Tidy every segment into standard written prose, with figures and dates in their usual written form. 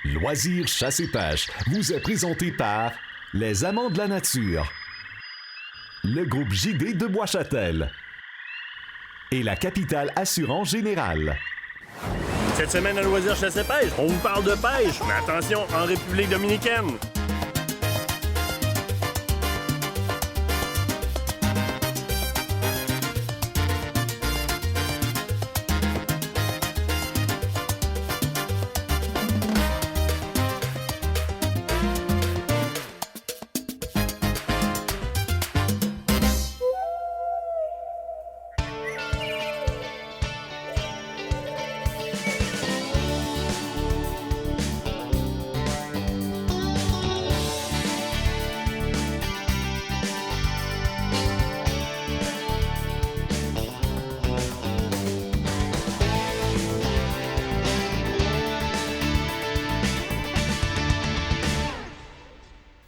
Loisirs chasse et pêche vous est présenté par les Amants de la nature, le groupe JD de Bois-Châtel et la Capitale Assurance Générale. Cette semaine à Loisirs chasse et pêche, on vous parle de pêche, mais attention, en République dominicaine.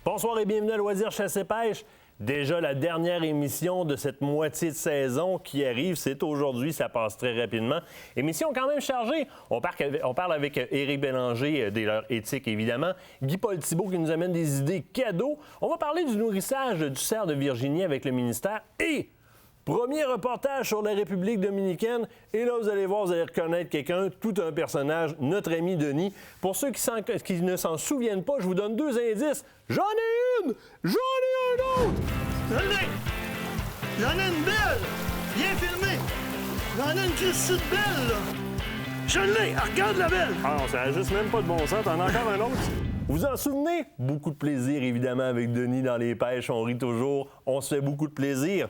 Bonsoir et bienvenue à Loisirs chasse et pêche. Déjà la dernière émission de cette moitié de saison qui arrive, c'est aujourd'hui, ça passe très rapidement. Émission quand même chargée. On parle avec Éric Bélanger des Leurs Éthiques, évidemment. Guy-Paul Thibault qui nous amène des idées cadeaux. On va parler du nourrissage du cerf de Virginie avec le ministère et premier reportage sur la République dominicaine. Et là, vous allez voir, vous allez reconnaître quelqu'un, tout un personnage, notre ami Denis. Pour ceux qui ne s'en souviennent pas, je vous donne deux indices. J'en ai une! J'en ai un autre! Je l'ai! J'en ai une belle! Bien filmée! J'en ai une Christie de belle, là! Je l'ai! Regarde la belle! Ah non, ça n'a juste même pas de bon sens. T'en as encore un autre? Vous en souvenez? Beaucoup de plaisir, évidemment, avec Denis dans les pêches. On rit toujours. On se fait beaucoup de plaisir.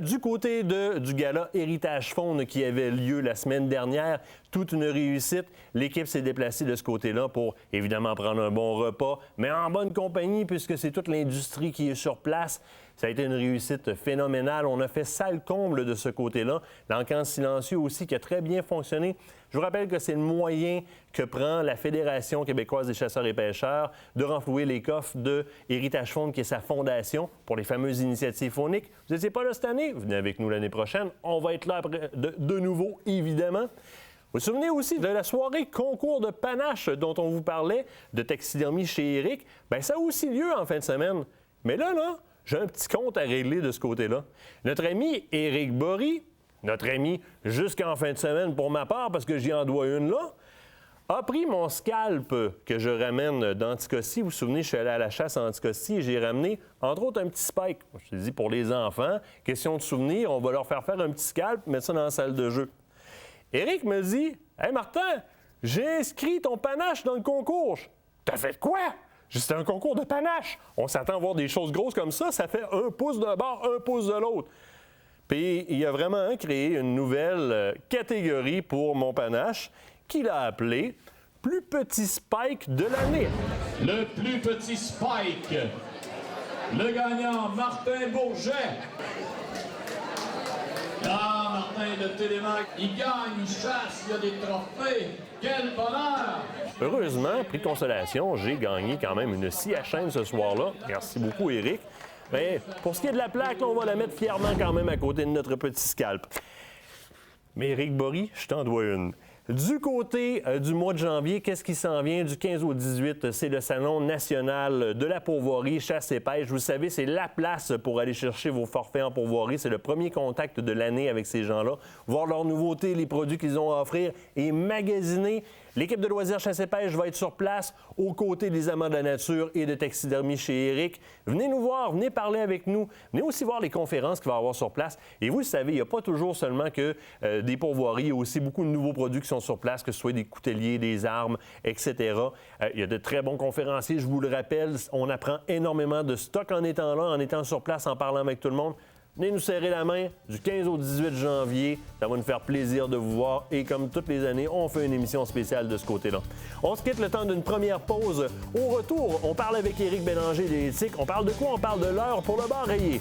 Du côté du gala Héritage Faune qui avait lieu la semaine dernière, toute une réussite. L'équipe s'est déplacée de ce côté-là pour, évidemment, prendre un bon repas, mais en bonne compagnie, puisque c'est toute l'industrie qui est sur place. Ça a été une réussite phénoménale. On a fait salle comble de ce côté-là. L'encan silencieux aussi, qui a très bien fonctionné. Je vous rappelle que c'est le moyen que prend la Fédération québécoise des chasseurs et pêcheurs de renflouer les coffres de Héritage Faune, qui est sa fondation pour les fameuses initiatives fauniques. Vous n'étiez pas là cette année? Venez avec nous l'année prochaine. On va être là après, de nouveau, évidemment. Vous vous souvenez aussi de la soirée concours de panache dont on vous parlait, de taxidermie chez Éric? Bien, ça a aussi lieu en fin de semaine. Mais là, j'ai un petit compte à régler de ce côté-là. Notre ami Éric Bory, notre ami jusqu'en fin de semaine pour ma part, parce que j'y en dois une là, a pris mon scalp que je ramène d'Anticosti. Vous vous souvenez, je suis allé à la chasse en Anticosti et j'ai ramené, entre autres, un petit spike. Je te dis, pour les enfants, question de souvenir, on va leur faire un petit scalp, mettre ça dans la salle de jeu. Éric me dit, « Hey Martin, j'ai inscrit ton panache dans le concours. » T'as fait quoi? C'était un concours de panache. On s'attend à voir des choses grosses comme ça. Ça fait 1 pouce d'un bord, 1 pouce de l'autre. Puis il a vraiment créé une nouvelle catégorie pour mon panache qu'il a appelé « Plus petit spike de l'année ». Le plus petit spike. Le gagnant, Martin Bourget. Ah, Martin de Télémac, il gagne, il chasse, il y a des trophées. Quel bonheur! Heureusement, prix de consolation, j'ai gagné quand même une scie à chaîne ce soir-là. Merci beaucoup, Éric. Mais pour ce qui est de la plaque, là, on va la mettre fièrement quand même à côté de notre petit scalp. Mais Éric Bory, je t'en dois une. Du côté du mois de janvier, qu'est-ce qui s'en vient? Du 15 au 18, c'est le Salon national de la pourvoirie, chasse et pêche. Vous savez, c'est la place pour aller chercher vos forfaits en pourvoirie. C'est le premier contact de l'année avec ces gens-là. Voir leurs nouveautés, les produits qu'ils ont à offrir et magasiner. L'équipe de Loisirs chasse et pêche va être sur place aux côtés des Amants de la nature et de taxidermie chez Éric. Venez nous voir, venez parler avec nous. Venez aussi voir les conférences qu'il va y avoir sur place. Et vous le savez, il n'y a pas toujours seulement que des pourvoiries. Il y a aussi beaucoup de nouveaux produits qui sont sur place, que ce soit des couteliers, des armes, etc. Il y a de très bons conférenciers, je vous le rappelle. On apprend énormément de stock en étant là, en étant sur place, en parlant avec tout le monde. Venez nous serrer la main du 15 au 18 janvier. Ça va nous faire plaisir de vous voir. Et comme toutes les années, on fait une émission spéciale de ce côté-là. On se quitte le temps d'une première pause. Au retour, on parle avec Éric Bélanger des Éthiques. On parle de quoi? On parle de l'heure pour le bar rayé.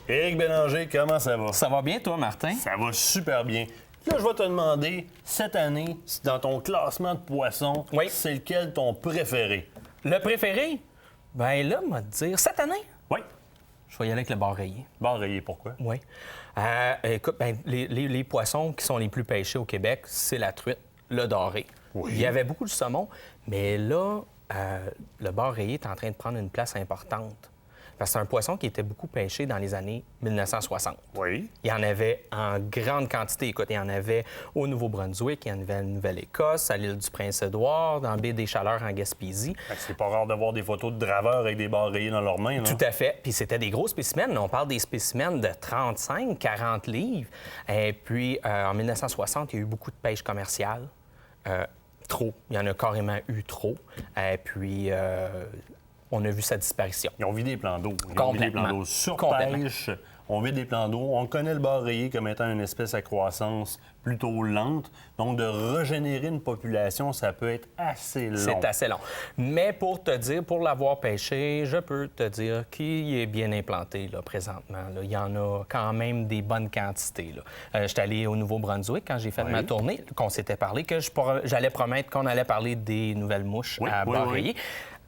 Éric Bélanger, comment ça va? Ça va bien, toi, Martin? Ça va super bien. Là, je vais te demander, cette année, dans ton classement de poissons, oui, c'est lequel ton préféré? Le préféré? Ben là, on va te dire, cette année, Oui. Je vais y aller avec le bar rayé. Bar rayé, pourquoi? Oui. Écoute, les poissons qui sont les plus pêchés au Québec, c'est la truite, le doré. Oui. Il y avait beaucoup de saumon, mais là, le bar rayé est en train de prendre une place importante. Parce que c'est un poisson qui était beaucoup pêché dans les années 1960. Oui. Il y en avait en grande quantité. Écoute, il y en avait au Nouveau-Brunswick, il y en avait en Nouvelle-Écosse, à l'île du Prince-Édouard, dans la baie des Chaleurs en Gaspésie. C'est pas rare de voir des photos de draveurs avec des barres rayées dans leurs mains. Là. Tout à fait. Puis c'était des gros spécimens. On parle des spécimens de 35, 40 livres. Et puis, en 1960, il y a eu beaucoup de pêche commerciale. Trop. Il y en a carrément eu trop. Et puis, on a vu sa disparition. Ils ont vu des plans d'eau. Ils ont vu des plans d'eau. Sur pêche, on vit des plans d'eau. On connaît le bar rayé comme étant une espèce à croissance plutôt lente. Donc, de régénérer une population, ça peut être assez long. C'est assez long. Mais pour te dire, pour l'avoir pêché, je peux te dire qu'il est bien implanté là, présentement. Là. Il y en a quand même des bonnes quantités. J'étais allé au Nouveau-Brunswick quand j'ai fait ma tournée, qu'on s'était parlé, que j'allais promettre qu'on allait parler des nouvelles mouches à bar rayé.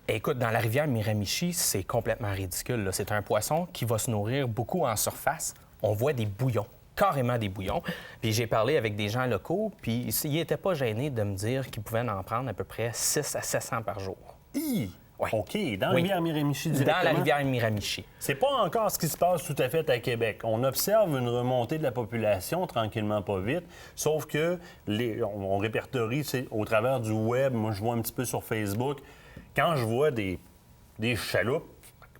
Écoute, dans la rivière Miramichi, c'est complètement ridicule. Là. C'est un poisson qui va se nourrir beaucoup en surface. On voit des bouillons, carrément des bouillons. Puis j'ai parlé avec des gens locaux, puis ils n'étaient pas gênés de me dire qu'ils pouvaient en prendre à peu près 6 à 700 par jour. Ouais. OK, dans la rivière Miramichi directement. Dans la rivière Miramichi. C'est pas encore ce qui se passe tout à fait à Québec. On observe une remontée de la population, tranquillement, pas vite, sauf que on répertorie au travers du web. Moi, je vois un petit peu sur Facebook. Quand je vois des chaloupes,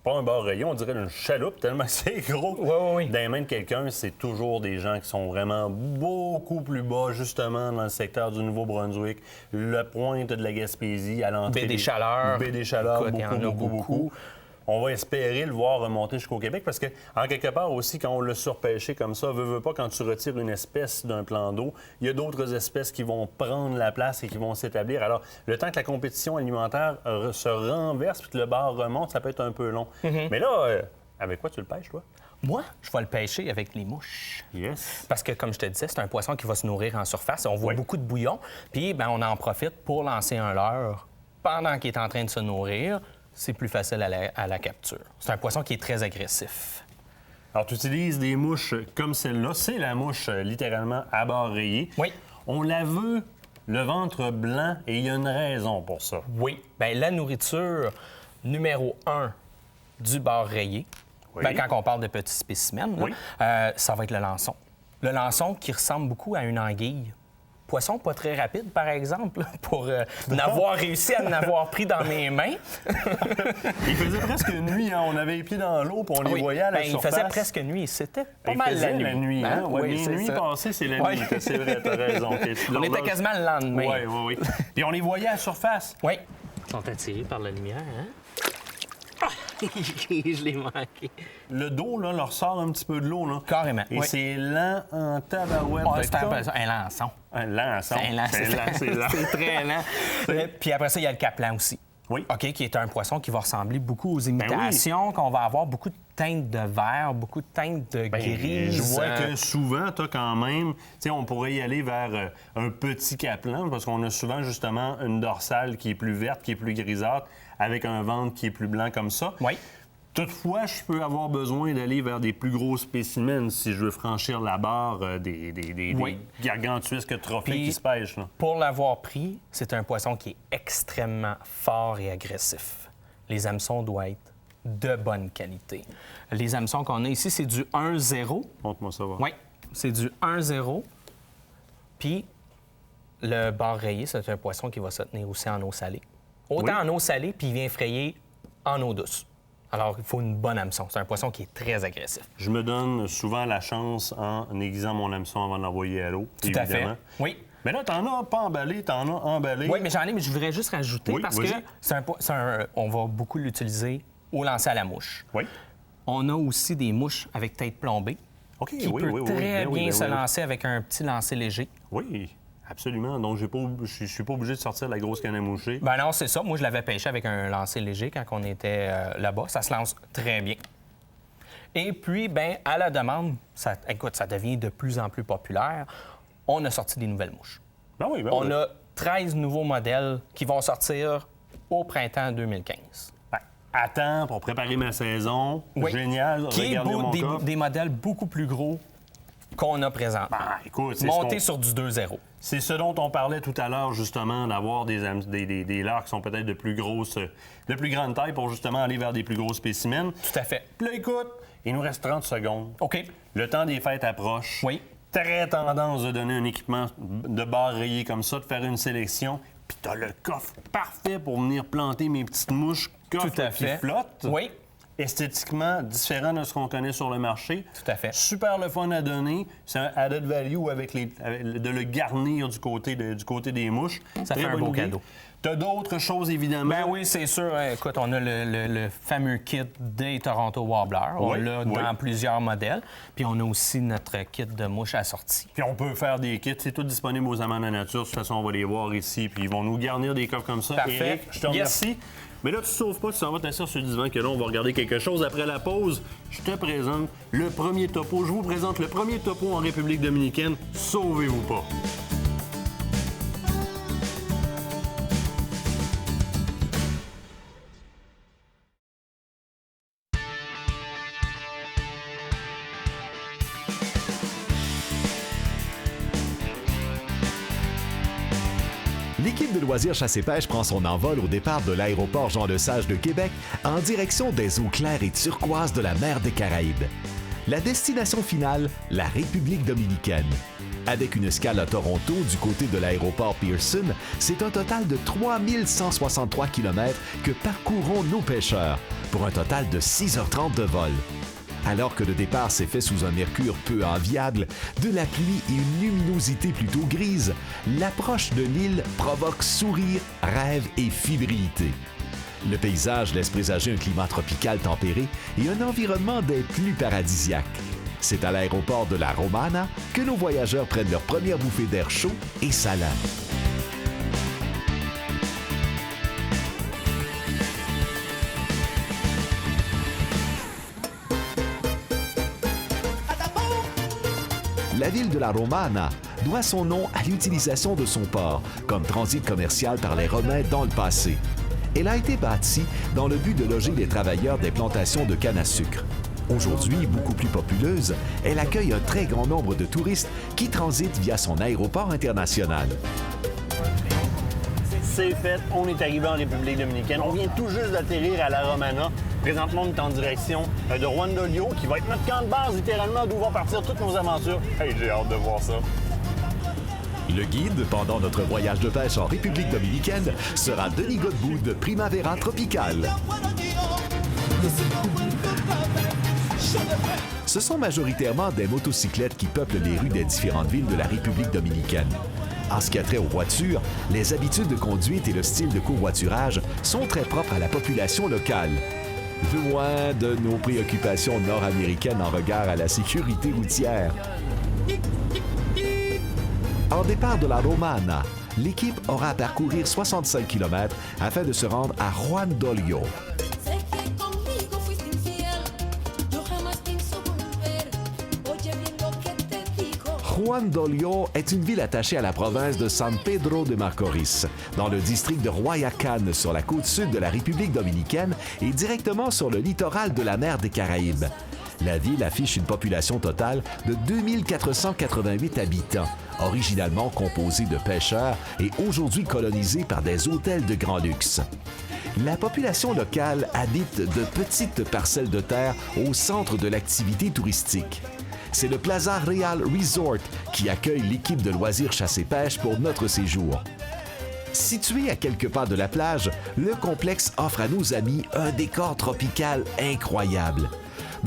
pas un bar rayé, on dirait une chaloupe tellement c'est gros. Oui. Dans les mains de quelqu'un, c'est toujours des gens qui sont vraiment beaucoup plus bas, justement, dans le secteur du Nouveau-Brunswick, le pointe de la Gaspésie, à l'entrée. Baie des Chaleurs. Baie des Chaleurs, Écoute, il y en a beaucoup. On va espérer le voir remonter jusqu'au Québec parce que, en quelque part aussi, quand on l'a surpêché comme ça, veut pas, quand tu retires une espèce d'un plan d'eau, il y a d'autres espèces qui vont prendre la place et qui vont s'établir. Alors, le temps que la compétition alimentaire se renverse puis que le bar remonte, ça peut être un peu long. Mais là, avec quoi tu le pêches, toi? Moi, je vais le pêcher avec les mouches. Yes. Parce que, comme je te disais, c'est un poisson qui va se nourrir en surface. On voit beaucoup de bouillon. Puis, on en profite pour lancer un leurre pendant qu'il est en train de se nourrir. C'est plus facile à la capture. C'est un poisson qui est très agressif. Alors, tu utilises des mouches comme celle-là. C'est la mouche littéralement à bar rayé. Oui. On la veut le ventre blanc et il y a une raison pour ça. Oui. Bien, la nourriture numéro 1 du bar rayé, quand on parle de petits spécimens, ça va être le lançon. Le lançon qui ressemble beaucoup à une anguille. Poisson pas très rapide, par exemple, pour n'avoir réussi à n'avoir pris dans mes mains. Il faisait presque nuit, hein? On avait les pieds dans l'eau, puis on les voyait à la surface. Il faisait presque nuit. C'était pas mal la nuit. Hein? Oui, les nuits passées, c'est la nuit. C'est vrai, t'as raison. On était quasiment le lendemain. Oui. Puis on les voyait à la surface. Oui. Ils sont attirés par la lumière, hein? Je l'ai manqué. Le dos, là, leur sort un petit peu de l'eau, là. Carrément. Et c'est lent en tabarouette. C'est un lançon. Un lançon. C'est lent. C'est très lent. Puis après ça, il y a le caplan aussi. Oui. OK, qui est un poisson qui va ressembler beaucoup aux imitations, qu'on va avoir beaucoup de teintes de vert, beaucoup de teintes de gris. Je vois que souvent, tu as quand même... Tu sais, on pourrait y aller vers un petit caplan, parce qu'on a souvent, justement, une dorsale qui est plus verte, qui est plus grisâtre, avec un ventre qui est plus blanc comme ça. Oui. Toutefois, je peux avoir besoin d'aller vers des plus gros spécimens si je veux franchir la barre des gargantuesques trophées qui se pêchent. Là. Pour l'avoir pris, c'est un poisson qui est extrêmement fort et agressif. Les hameçons doivent être de bonne qualité. Les hameçons qu'on a ici, c'est du 1-0. Montre-moi ça, va. Oui, c'est du 1-0. Puis le bar rayé, c'est un poisson qui va se tenir aussi en eau salée. Autant en eau salée, puis il vient frayer en eau douce. Alors, il faut une bonne hameçon. C'est un poisson qui est très agressif. Je me donne souvent la chance en aiguisant mon hameçon avant de l'envoyer à l'eau, Tout à fait. Oui. Mais là, t'en as pas emballé, t'en as emballé. Oui, mais j'en ai, mais je voudrais juste rajouter parce que on va beaucoup l'utiliser au lancer à la mouche. Oui. On a aussi des mouches avec tête plombée qui peut très bien se lancer avec un petit lancer léger. Oui. Absolument. Donc, je suis pas obligé de sortir la grosse canne à moucher. Ben non, c'est ça. Moi, je l'avais pêché avec un lancer léger quand on était là-bas. Ça se lance très bien. Et puis, à la demande, ça devient de plus en plus populaire. On a sorti des nouvelles mouches. On a 13 nouveaux modèles qui vont sortir au printemps 2015. à temps pour préparer ma saison. Oui. Génial. Qui est Regardez mon coffre. des modèles beaucoup plus gros qu'on a présentement. Écoute, c'est Monté sur du 2.0. C'est ce dont on parlait tout à l'heure, justement, d'avoir des leurres qui sont peut-être de plus grande taille pour justement aller vers des plus gros spécimens. Tout à fait. Puis là, écoute, il nous reste 30 secondes. OK. Le temps des fêtes approche. Oui. Très tendance de donner un équipement de bar rayé comme ça, de faire une sélection. Puis t'as le coffre parfait pour venir planter mes petites mouches. Coffre Tout à qui fait. flotte. Oui. Esthétiquement différent de ce qu'on connaît sur le marché. Tout à fait. Super le fun à donner. C'est un added value de le garnir du côté des mouches. Ça Très fait un bonne beau idée. cadeau. T'as d'autres choses, évidemment. Ben oui, c'est sûr. Écoute, on a le fameux kit des Toronto Warbler. On Oui, l'a oui. dans plusieurs modèles. Puis on a aussi notre kit de mouches assorties. Puis on peut faire des kits. C'est tout disponible aux Amants de la Nature. De toute façon, on va les voir ici. Puis ils vont nous garnir des coffres comme ça. Parfait. Éric, je te remercie. Mais là, tu ne sauves pas, tu s'en vas t'asseoir sur le divan que là, on va regarder quelque chose. Après la pause, je te présente le premier topo. Je vous présente le premier topo en République dominicaine. Sauvez-vous pas. L'équipe de loisirs chasse-et-pêche prend son envol au départ de l'aéroport Jean-Lesage de Québec en direction des eaux claires et turquoises de la mer des Caraïbes. La destination finale, la République dominicaine. Avec une escale à Toronto du côté de l'aéroport Pearson, c'est un total de 3163 km que parcourront nos pêcheurs, pour un total de 6h30 de vol. Alors que le départ s'est fait sous un mercure peu enviable, de la pluie et une luminosité plutôt grise, l'approche de l'île provoque sourire, rêve et fébrilité. Le paysage laisse présager un climat tropical tempéré et un environnement des plus paradisiaques. C'est à l'aéroport de la Romana que nos voyageurs prennent leur première bouffée d'air chaud et salant. La ville de la Romana doit son nom à l'utilisation de son port comme transit commercial par les Romains dans le passé. Elle a été bâtie dans le but de loger les travailleurs des plantations de canne à sucre. Aujourd'hui, beaucoup plus populeuse, elle accueille un très grand nombre de touristes qui transitent via son aéroport international. C'est fait, on est arrivé en République dominicaine. On vient tout juste d'atterrir à la Romana. Présentement, on est en direction de Juan Dolio, qui va être notre camp de base, littéralement, d'où vont partir toutes nos aventures. Hey, j'ai hâte de voir ça. Le guide pendant notre voyage de pêche en République dominicaine sera Denis Godbout de Primavera Tropical. Ce sont majoritairement des motocyclettes qui peuplent les rues des différentes villes de la République dominicaine. En ce qui a trait aux voitures, les habitudes de conduite et le style de covoiturage sont très propres à la population locale. Loin de nos préoccupations nord-américaines en regard à la sécurité routière. En départ de la Romana, l'équipe aura à parcourir 65 km afin de se rendre à Juan Dolio. Juan Dolio est une ville attachée à la province de San Pedro de Macorís, dans le district de Guayacán, sur la côte sud de la République dominicaine et directement sur le littoral de la mer des Caraïbes. La ville affiche une population totale de 2488 habitants, originalement composée de pêcheurs et aujourd'hui colonisée par des hôtels de grand luxe. La population locale habite de petites parcelles de terre au centre de l'activité touristique. C'est le Plaza Real Resort qui accueille l'équipe de loisirs chasse-et-pêche pour notre séjour. Situé à quelques pas de la plage, le complexe offre à nos amis un décor tropical incroyable.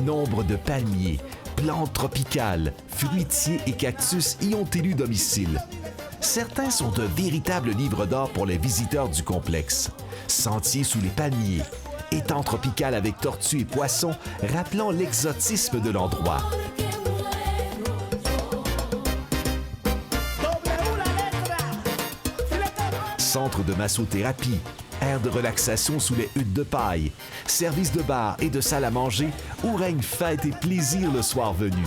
Nombre de palmiers, plantes tropicales, fruitiers et cactus y ont élu domicile. Certains sont de véritables livres d'or pour les visiteurs du complexe. Sentiers sous les palmiers, étang tropical avec tortues et poissons, rappelant l'exotisme de l'endroit. Centre de massothérapie, aire de relaxation sous les huttes de paille, service de bar et de salle à manger où règne fête et plaisir le soir venu.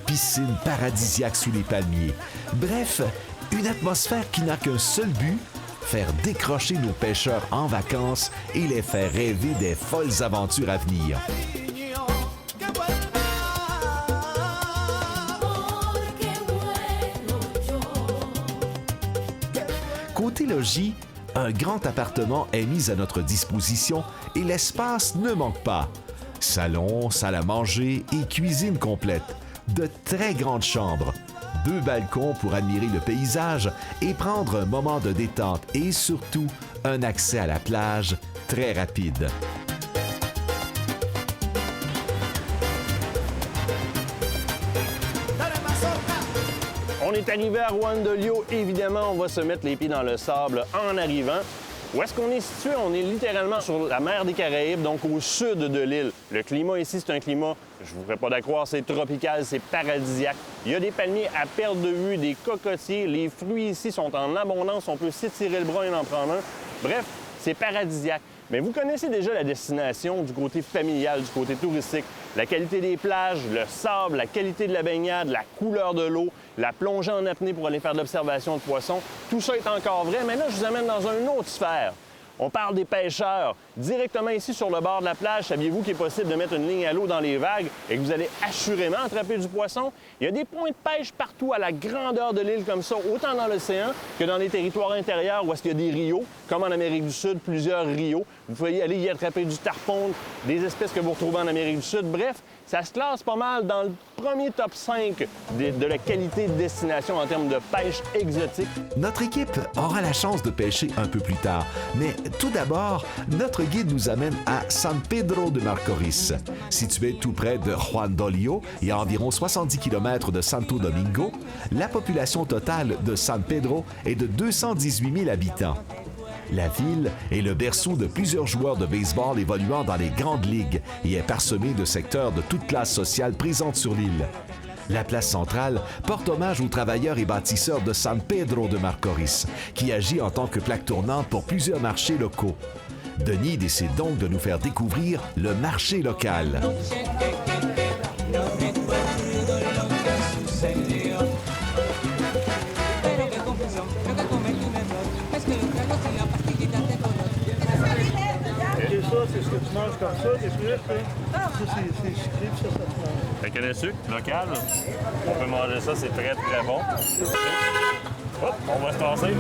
Piscine paradisiaque sous les palmiers. Bref, une atmosphère qui n'a qu'un seul but, faire décrocher nos pêcheurs en vacances et les faire rêver des folles aventures à venir. Côté logis, un grand appartement est mis à notre disposition et l'espace ne manque pas. Salon, salle à manger et cuisine complète. De très grandes chambres. 2 balcons pour admirer le paysage et prendre un moment de détente et surtout un accès à la plage très rapide. On est arrivé à Juan de Lio. Évidemment, on va se mettre les pieds dans le sable en arrivant. Où est-ce qu'on est situé? On est littéralement sur la mer des Caraïbes, donc au sud de l'île. Le climat ici, c'est un climat, je vous ferai pas d'accroire, c'est tropical, c'est paradisiaque. Il y a des palmiers à perte de vue, des cocotiers. Les fruits ici sont en abondance. On peut s'étirer le bras et en prendre un. Bref, c'est paradisiaque. Mais vous connaissez déjà la destination du côté familial, du côté touristique. La qualité des plages, le sable, la qualité de la baignade, la couleur de l'eau, la plongée en apnée pour aller faire de l'observation de poissons. Tout ça est encore vrai, mais là, je vous amène dans une autre sphère. On parle des pêcheurs. Directement ici sur le bord de la plage, saviez-vous qu'il est possible de mettre une ligne à l'eau dans les vagues et que vous allez assurément attraper du poisson? Il y a des points de pêche partout à la grandeur de l'île comme ça, autant dans l'océan que dans les territoires intérieurs où est-ce qu'il y a des rios, comme en Amérique du Sud, plusieurs rios. Vous pouvez aller y attraper du tarpon, des espèces que vous retrouvez en Amérique du Sud. Bref, ça se classe pas mal dans le premier top 5 de la qualité de destination en termes de pêche exotique. Notre équipe aura la chance de pêcher un peu plus tard, mais tout d'abord, notre guide nous amène à San Pedro de Macorís. Situé tout près de Juan de Lio et à environ 70 km de Santo Domingo, la population totale de San Pedro est de 218 000 habitants. La ville est le berceau de plusieurs joueurs de baseball évoluant dans les grandes ligues et est parsemée de secteurs de toute classe sociale présentes sur l'île. La place centrale porte hommage aux travailleurs et bâtisseurs de San Pedro de Macorís, qui agit en tant que plaque tournante pour plusieurs marchés locaux. Denis décide donc de nous faire découvrir le marché local. C'est ce que tu manges comme ça, des fruits, ça, c'est sucré, puis ça se mange. La canne à sucre locale, on peut manger ça, c'est très, très bon. Hop, on va se tasser.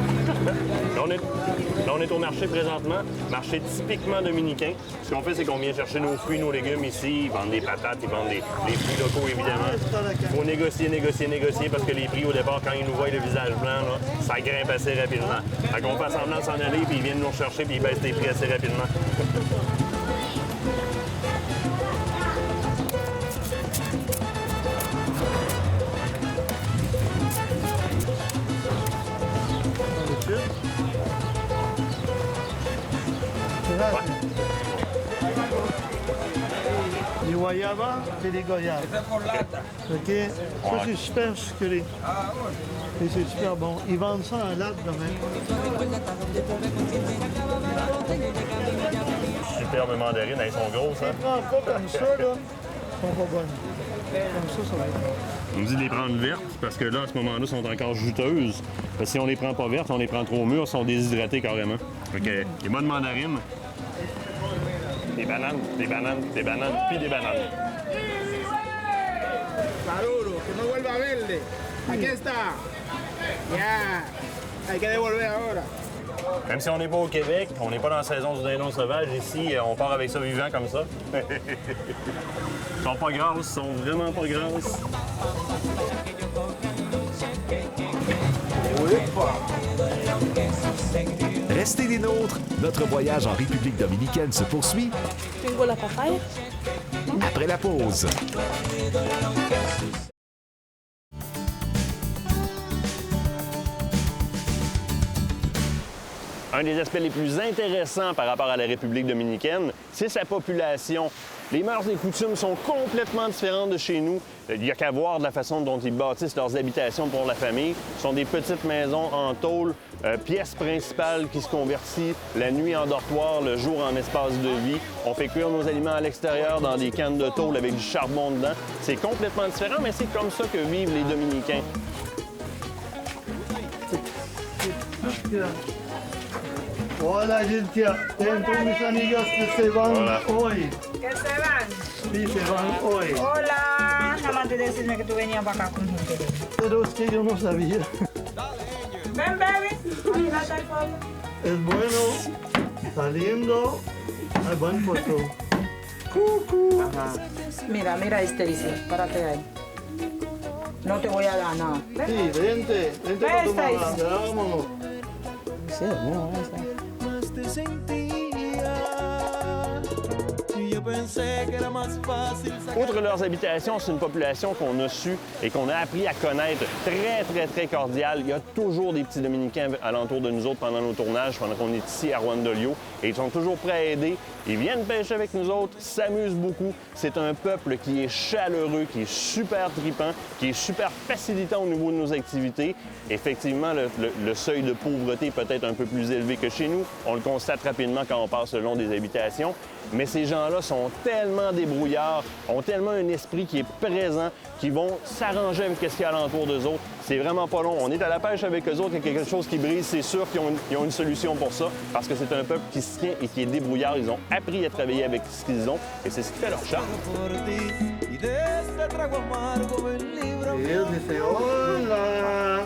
Là, on est au marché présentement, marché typiquement dominicain. Ce qu'on fait, c'est qu'on vient chercher nos fruits, nos légumes ici. Ils vendent des patates, ils vendent des fruits locaux, évidemment. Il faut négocier, parce que les prix, au départ, quand ils nous voient le visage blanc, là, ça grimpe assez rapidement. Fait qu'on fait semblant de s'en aller, puis ils viennent nous rechercher, puis ils baissent les prix assez rapidement. Les guayabas et les goyabes. OK? Ça, c'est super sucré. Et c'est super bon. Ils vendent ça en latte demain. Superbe mandarine, elles sont grosses, hein? Si on prend pas comme ça, là, ils sont pas bonnes. Comme ça va être bon. On me dit de les prendre vertes parce que là, à ce moment-là, elles sont encore juteuses. Parce que si on les prend pas vertes, on les prend trop mûres, elles sont déshydratées carrément. Fait que les bonnes mandarines, des bananes, puis des bananes. Maduro, que no vuelva verde. Aquí está. Ya. Hay que devolver ahora. Même si on n'est pas au Québec, on n'est pas dans la saison du dindon sauvage, ici, on part avec ça vivant comme ça. Ils sont pas grasses, ils sont vraiment pas grasses. Restez des nôtres, notre voyage en République dominicaine se poursuit Tengo la papaya. après la pause. Un des aspects les plus intéressants par rapport à la République dominicaine, c'est sa population. Les mœurs et coutumes sont complètement différentes de chez nous. Il n'y a qu'à voir de la façon dont ils bâtissent leurs habitations pour la famille. Ce sont des petites maisons en tôle, pièce principale qui se convertit la nuit en dortoir, le jour en espace de vie. On fait cuire nos aliments à l'extérieur dans des cannes de tôle avec du charbon dedans. C'est complètement différent, mais c'est comme ça que vivent les Dominicains. Hola, Giltia. Tengo mis amigos que se van hoy. ¿Que se van? Sí, se van hoy. Hola, nada más de decirme que tú venías para acá con gente. Pero es que yo no sabía. Ven, baby. Ahí va a estar el fuego. Es bueno, está lindo, hay buen foto. Cucu. Ajá. Mira, mira este dice, párate ahí. No te voy a dar nada. Sí, vente con tu mamá, Estáis. ya vámonos. Sí, no, está. Más te sentía y yo pensé que era más fácil sacar. Outre leurs habitations, c'est une population qu'on a su et qu'on a appris à connaître très, très, très cordiale. Il y a toujours des petits Dominicains alentour de nous autres pendant nos tournages, pendant qu'on est ici à Juan-Dolio. Et ils sont toujours prêts à aider. Ils viennent pêcher avec nous autres, s'amusent beaucoup. C'est un peuple qui est chaleureux, qui est super tripant, qui est super facilitant au niveau de nos activités. Effectivement, le seuil de pauvreté est peut-être un peu plus élevé que chez nous. On le constate rapidement quand on passe le long des habitations. Mais ces gens-là sont tellement débrouillards, ont tellement un esprit qui est présent, qui vont s'arranger avec ce qu'il y a alentour d'eux autres. C'est vraiment pas long. On est à la pêche avec eux autres, il y a quelque chose qui brise, c'est sûr qu'ils ont une solution pour ça, parce que c'est un peuple qui se tient et qui est débrouillard. Ils ont appris à travailler avec ce qu'ils ont, et c'est ce qui fait leur charme. Por ti y de este trago amargo el libro Y él dice, hola,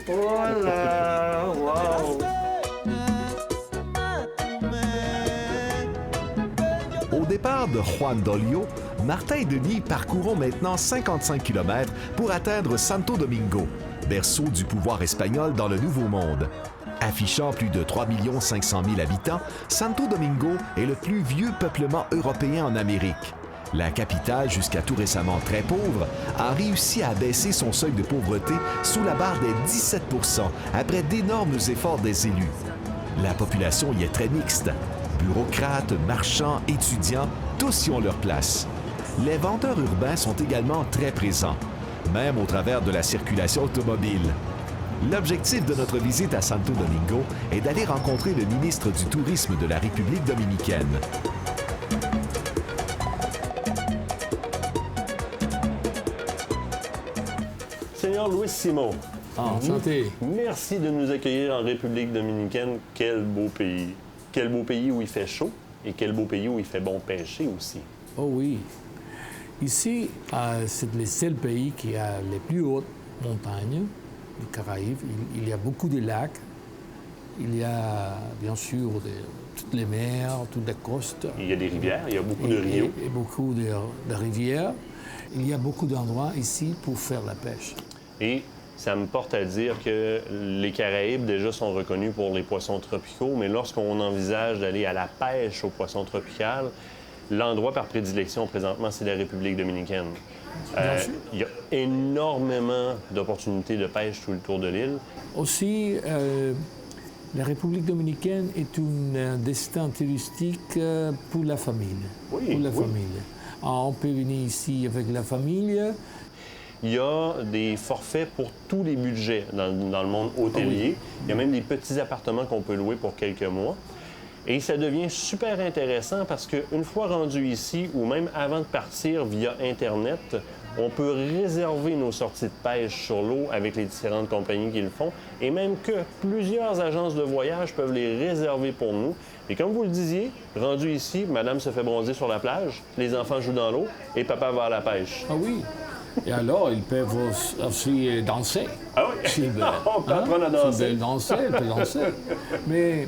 hola, wow. Au départ de Juan Dolio, Martin et Denis parcourront maintenant 55 km pour atteindre Santo Domingo, berceau du pouvoir espagnol dans le Nouveau Monde. Affichant plus de 3 500 000 habitants, Santo Domingo est le plus vieux peuplement européen en Amérique. La capitale, jusqu'à tout récemment très pauvre, a réussi à baisser son seuil de pauvreté sous la barre des 17 % après d'énormes efforts des élus. La population y est très mixte. Bureaucrates, marchands, étudiants, tous y ont leur place. Les vendeurs urbains sont également très présents, même au travers de la circulation automobile. L'objectif de notre visite à Santo Domingo est d'aller rencontrer le ministre du Tourisme de la République dominicaine. Seigneur Luis Simo, Enchanté. merci de nous accueillir en République dominicaine. Quel beau pays. Quel beau pays où il fait chaud et quel beau pays où il fait bon pêcher aussi. Oh oui. Ici, c'est le seul pays qui a les plus hautes montagnes du Caraïbes. Il y a beaucoup de lacs. Il y a bien sûr toutes les mers, toutes les côtes. Il y a des rivières, il y a beaucoup de rios. Et beaucoup de rivières. Il y a beaucoup d'endroits ici pour faire la pêche. Et ça me porte à dire que les Caraïbes, déjà, sont reconnus pour les poissons tropicaux, mais lorsqu'on envisage d'aller à la pêche aux poissons tropicaux, l'endroit par prédilection, présentement, c'est la République dominicaine. Il y a énormément d'opportunités de pêche tout le tour de l'île. Aussi, la République dominicaine est un destin touristique pour la famille. Oui, pour la oui. famille. On peut venir ici avec la famille. Il y a des forfaits pour tous les budgets dans le monde hôtelier. Il y a même des petits appartements qu'on peut louer pour quelques mois. Et ça devient super intéressant parce qu'une fois rendu ici, ou même avant de partir via Internet, on peut réserver nos sorties de pêche sur l'eau avec les différentes compagnies qui le font, et même que plusieurs agences de voyage peuvent les réserver pour nous. Et comme vous le disiez, rendu ici, madame se fait bronzer sur la plage, les enfants jouent dans l'eau et papa va à la pêche. Ah oui. Et alors, ils peuvent aussi danser. Ah oui? S'ils veulent. On peut apprendre à danser. S'ils veulent danser, ils peuvent danser. Mais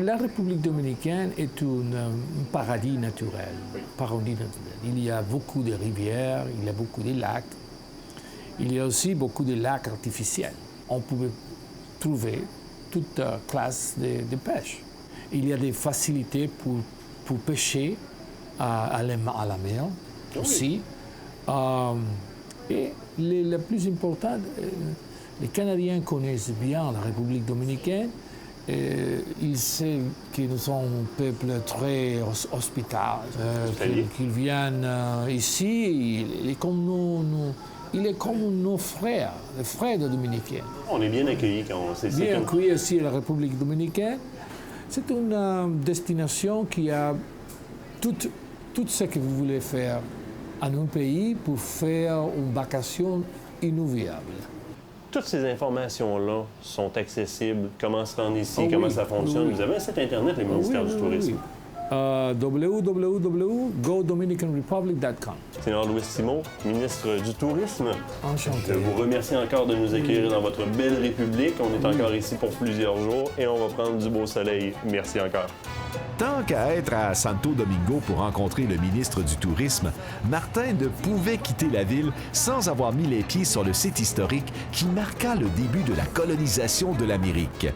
la République dominicaine est un paradis naturel. Paradis naturel. Il y a beaucoup de rivières, il y a beaucoup de lacs. Il y a aussi beaucoup de lacs artificiels. On pouvait trouver toute classe de pêche. Il y a des facilités pour pêcher à la mer aussi. Et le plus important, les Canadiens connaissent bien la République dominicaine. Ils savent que nous sommes un peuple très hospitalier. Qu'ils viennent ici, il est comme nos frères, les frères de Dominicains. On est bien accueillis quand on sait. Bien accueillis ici à la République dominicaine. C'est une destination qui a tout ce que vous voulez faire en un pays pour faire une vacation inoubliable. toutes ces informations-là sont accessibles? Comment se rendre ici? Comment ça fonctionne? Vous avez un site Internet, le ministère du Tourisme. www.godominicanrepublic.com. Seigneur Louis Simon, ministre du Tourisme. Enchanté. Je vous remercie encore de nous accueillir dans votre belle République. On est encore ici pour plusieurs jours et on va prendre du beau soleil. Merci encore. Tant qu'à être à Santo Domingo pour rencontrer le ministre du Tourisme, Martin ne pouvait quitter la ville sans avoir mis les pieds sur le site historique qui marqua le début de la colonisation de l'Amérique.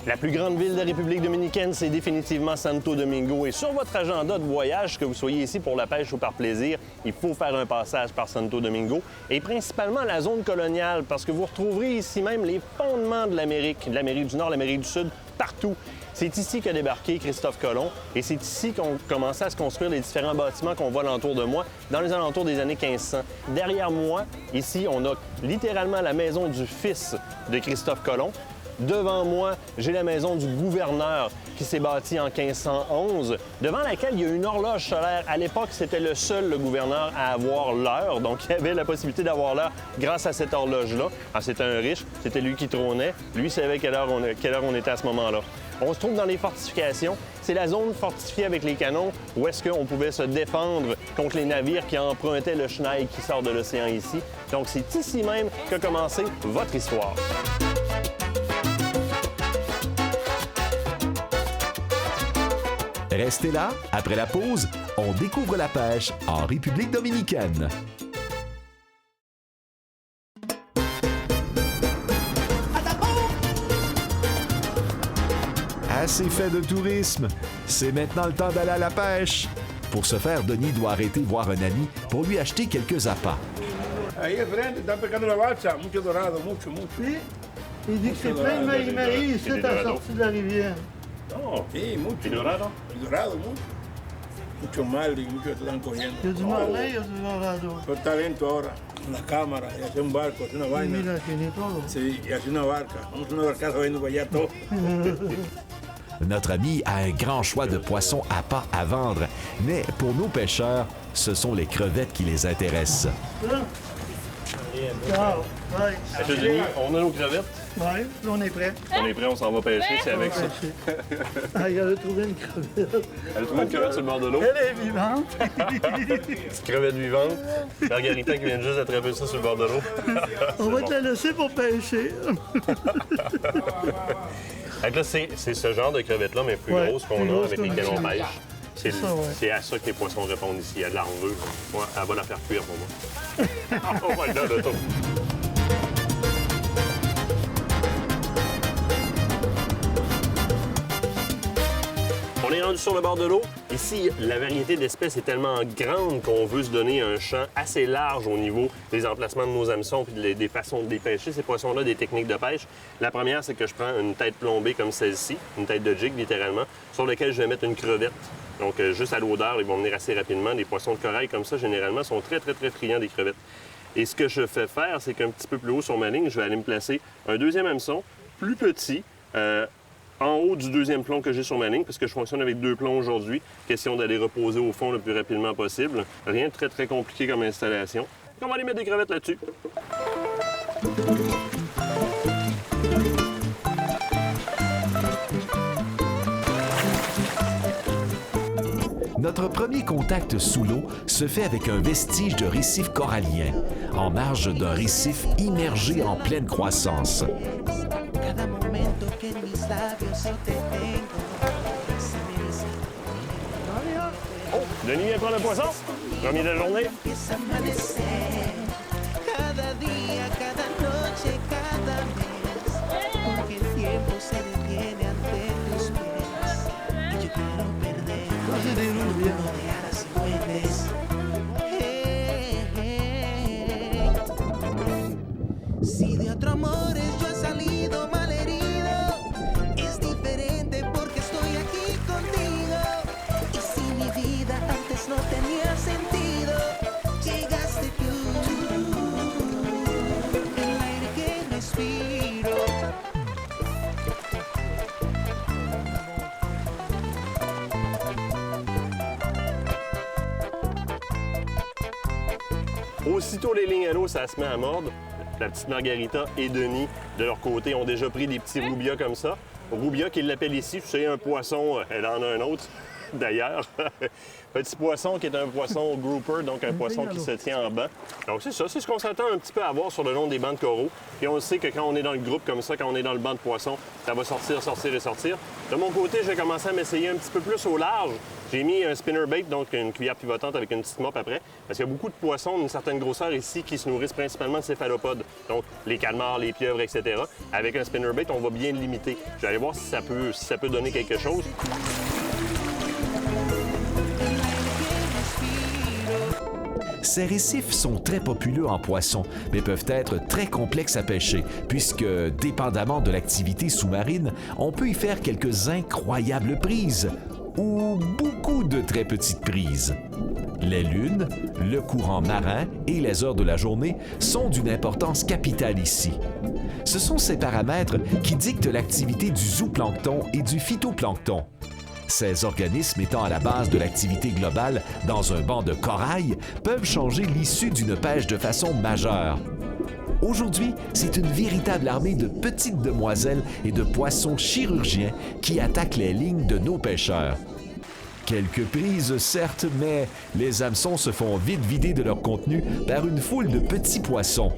La plus grande ville de la République dominicaine, c'est définitivement Santo Domingo. Et sur votre agenda de voyage, que vous soyez ici pour la pêche ou par plaisir, il faut faire un passage par Santo Domingo. Et principalement la zone coloniale, parce que vous retrouverez ici même les fondements de l'Amérique du Nord, l'Amérique du Sud, partout. C'est ici qu'a débarqué Christophe Colomb et c'est ici qu'ont commencé à se construire les différents bâtiments qu'on voit alentour de moi, dans les alentours des années 1500. Derrière moi, ici, on a littéralement la maison du fils de Christophe Colomb. Devant moi, j'ai la maison du gouverneur qui s'est bâtie en 1511, devant laquelle il y a une horloge solaire. À l'époque, c'était le seul gouverneur à avoir l'heure, donc il avait la possibilité d'avoir l'heure grâce à cette horloge-là. Ah, c'était un riche, c'était lui qui trônait. Lui savait quelle heure on était à ce moment-là. On se trouve dans les fortifications. C'est la zone fortifiée avec les canons où est-ce qu'on pouvait se défendre contre les navires qui empruntaient le Schneid qui sort de l'océan ici. Donc, c'est ici même qu'a commencé votre histoire. Restez là, après la pause, on découvre la pêche en République dominicaine. Assez fait de tourisme, c'est maintenant le temps d'aller à la pêche. Pour ce faire, Denis doit arrêter voir un ami pour lui acheter quelques appâts. Ahí enfrente están pescando la balsa, mucho dorado, mucho. Oui. Il dit que c'est plein de marie-marie ici à la sortie de la rivière. Oh, Sí, mucho. ¿Y dorado? Y dorado, mucho. Mucho mal y mucho están cogiendo. Il y a du marlin, il y a du dorado. Todo talento ahora, con la cámara, y hacer un barco, hacer una vaina. Mira, tiene todo. Sí, y hacer una barca. Vamos a una barcaza viendo para allá todo. Notre ami a un grand choix de poissons appâts à vendre, mais pour nos pêcheurs, ce sont les crevettes qui les intéressent. Ah, ouais. Monsieur Denis, on a nos crevettes. Ouais, là, on est prêt. On est prêt, on s'en va pêcher, c'est avec ça. Ah, il avait trouvé une crevette. Elle a trouvé une crevette sur le bord de l'eau. Elle est vivante. Petite crevette vivante. Margarita qui vient juste d'attraper ça sur le bord de l'eau. On va te la laisser pour pêcher. Donc là, c'est ce genre de crevette-là, mais plus Ouais, grosse qu'on plus a grosse avec qu'on les a canons chez nous. pêche. C'est ça, ouais. C'est à ça que les poissons répondent ici. Il y a de la revue. Ouais, elle va la faire cuire pour moi. Oh my God, l'auto. On est rendu sur le bord de l'eau. Ici, la variété d'espèces est tellement grande qu'on veut se donner un champ assez large au niveau des emplacements de nos hameçons et des façons de les pêcher, ces poissons-là, des techniques de pêche. La première, c'est que je prends une tête plombée comme celle-ci, une tête de jig littéralement, sur laquelle je vais mettre une crevette. Donc, juste à l'odeur, ils vont venir assez rapidement. Les poissons de corail comme ça, généralement, sont très, très, très friands des crevettes. Et ce que je fais faire, c'est qu'un petit peu plus haut sur ma ligne, je vais aller me placer un deuxième hameçon, plus petit, en haut du deuxième plomb que j'ai sur ma ligne, parce que je fonctionne avec 2 plombs aujourd'hui. Question d'aller reposer au fond le plus rapidement possible. Rien de très, très compliqué comme installation. On va aller mettre des crevettes là-dessus. Notre premier contact sous l'eau se fait avec un vestige de récif corallien, en marge d'un récif immergé en pleine croissance. Oh, Denis vient prendre le poisson. Premier de la journée. C'est des loups, Si de otro amores yo he salido malherido, es diferente porque estoy aquí contigo. Y si mi vida antes no tenía sentido, llegaste tú, el aire que respiro. Aussitôt les lignes à l'eau, ça se met à mordre. la petite Margarita et Denis, de leur côté, ont déjà pris des petits roubias comme ça. Roubia, qu'ils l'appellent ici, c'est un poisson, elle en a un autre d'ailleurs. Petit poisson qui est un poisson grouper, donc un poisson qui se tient en banc. Donc c'est ça, c'est ce qu'on s'attend un petit peu à voir sur le long des bancs de coraux. Et on sait que quand on est dans le groupe comme ça, quand on est dans le banc de poisson, ça va sortir, sortir et sortir. De mon côté, j'ai commencé à m'essayer un petit peu plus au large. J'ai mis un spinnerbait, donc une cuillère pivotante avec une petite mop après, parce qu'il y a beaucoup de poissons d'une certaine grosseur ici qui se nourrissent principalement de céphalopodes, donc les calmars, les pieuvres, etc. Avec un spinnerbait, on va bien le limiter. Je vais aller voir si ça peut donner quelque chose. Ces récifs sont très populeux en poissons, mais peuvent être très complexes à pêcher, puisque, dépendamment de l'activité sous-marine, on peut y faire quelques incroyables prises, ou beaucoup de très petites prises. Les lunes, le courant marin et les heures de la journée sont d'une importance capitale ici. Ce sont ces paramètres qui dictent l'activité du zooplancton et du phytoplancton. Ces organismes étant à la base de l'activité globale dans un banc de corail peuvent changer l'issue d'une pêche de façon majeure. Aujourd'hui, c'est une véritable armée de petites demoiselles et de poissons chirurgiens qui attaquent les lignes de nos pêcheurs. Quelques prises, certes, mais les hameçons se font vite vider de leur contenu par une foule de petits poissons.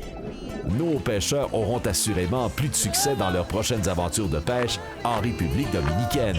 Nos pêcheurs auront assurément plus de succès dans leurs prochaines aventures de pêche en République dominicaine.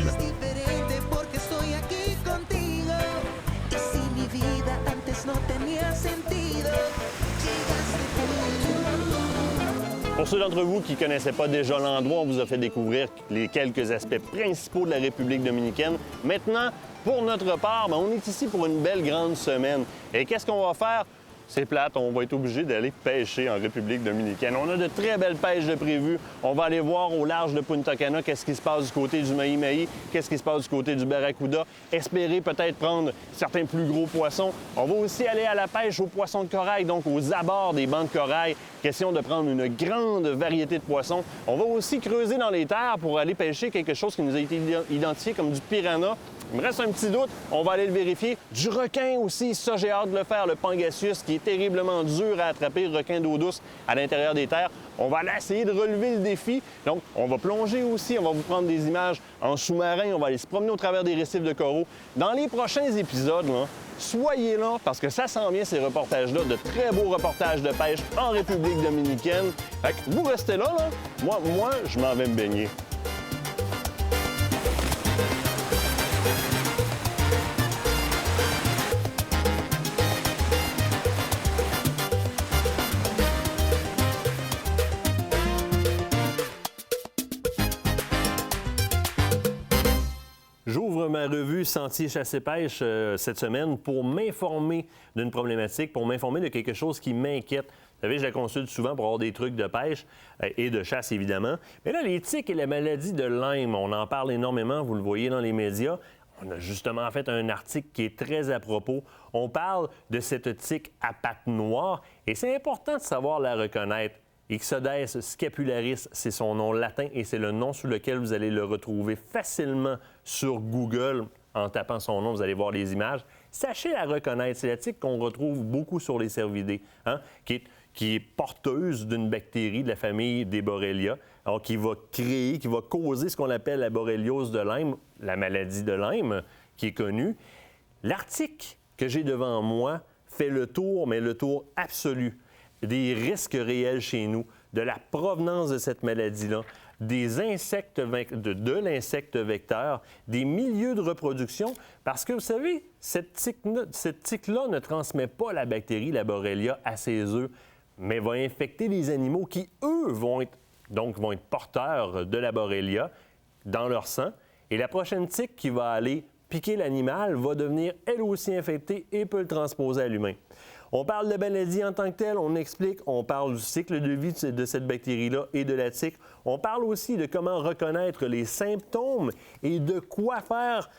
Pour ceux d'entre vous qui ne connaissaient pas déjà l'endroit, on vous a fait découvrir les quelques aspects principaux de la République dominicaine. Maintenant, pour notre part, on est ici pour une belle grande semaine. Et qu'est-ce qu'on va faire? C'est plate, on va être obligé d'aller pêcher en République dominicaine. On a de très belles pêches de prévues. On va aller voir au large de Punta Cana qu'est-ce qui se passe du côté du mahi-mahi, qu'est-ce qui se passe du côté du barracuda, espérer peut-être prendre certains plus gros poissons. On va aussi aller à la pêche aux poissons de corail, donc aux abords des bancs de corail. Question de prendre une grande variété de poissons. On va aussi creuser dans les terres pour aller pêcher quelque chose qui nous a été identifié comme du piranha. Il me reste un petit doute, on va aller le vérifier. Du requin aussi, ça j'ai hâte de le faire, le Pangasius, qui est terriblement dur à attraper, le requin d'eau douce à l'intérieur des terres. On va aller essayer de relever le défi. Donc, on va plonger aussi, on va vous prendre des images en sous-marin, on va aller se promener au travers des récifs de coraux. Dans les prochains épisodes, là, soyez là, parce que ça s'en vient, ces reportages-là, de très beaux reportages de pêche en République dominicaine. Fait que vous restez là. Moi, je m'en vais me baigner. J'ouvre ma revue Sentier Chasse-et-Pêche cette semaine pour m'informer d'une problématique, pour m'informer de quelque chose qui m'inquiète. Vous savez, je la consulte souvent pour avoir des trucs de pêche et de chasse, évidemment. Mais là, les tiques et la maladie de Lyme, on en parle énormément, vous le voyez dans les médias. On a justement fait un article qui est très à propos. On parle de cette tique à pattes noires et c'est important de savoir la reconnaître. Ixodes scapularis, c'est son nom latin et c'est le nom sous lequel vous allez le retrouver facilement sur Google. En tapant son nom, vous allez voir les images. Sachez la reconnaître. C'est la tique qu'on retrouve beaucoup sur les cervidés, qui est porteuse d'une bactérie de la famille des Borrelia, alors qui va causer ce qu'on appelle la borréliose de Lyme, la maladie de Lyme, qui est connue. L'article que j'ai devant moi fait le tour, mais le tour absolu des risques réels chez nous, de la provenance de cette maladie-là, des insectes, de l'insecte vecteur, des milieux de reproduction, parce que vous savez, cette tique-là ne transmet pas la bactérie, la Borrelia, à ses œufs, mais va infecter les animaux qui, eux, vont être porteurs de la Borrelia dans leur sang. Et la prochaine tique qui va aller piquer l'animal va devenir elle aussi infectée et peut le transposer à l'humain. On parle de maladie en tant que telle, on explique, on parle du cycle de vie de cette bactérie-là et de la tique. On parle aussi de comment reconnaître les symptômes et de quoi faire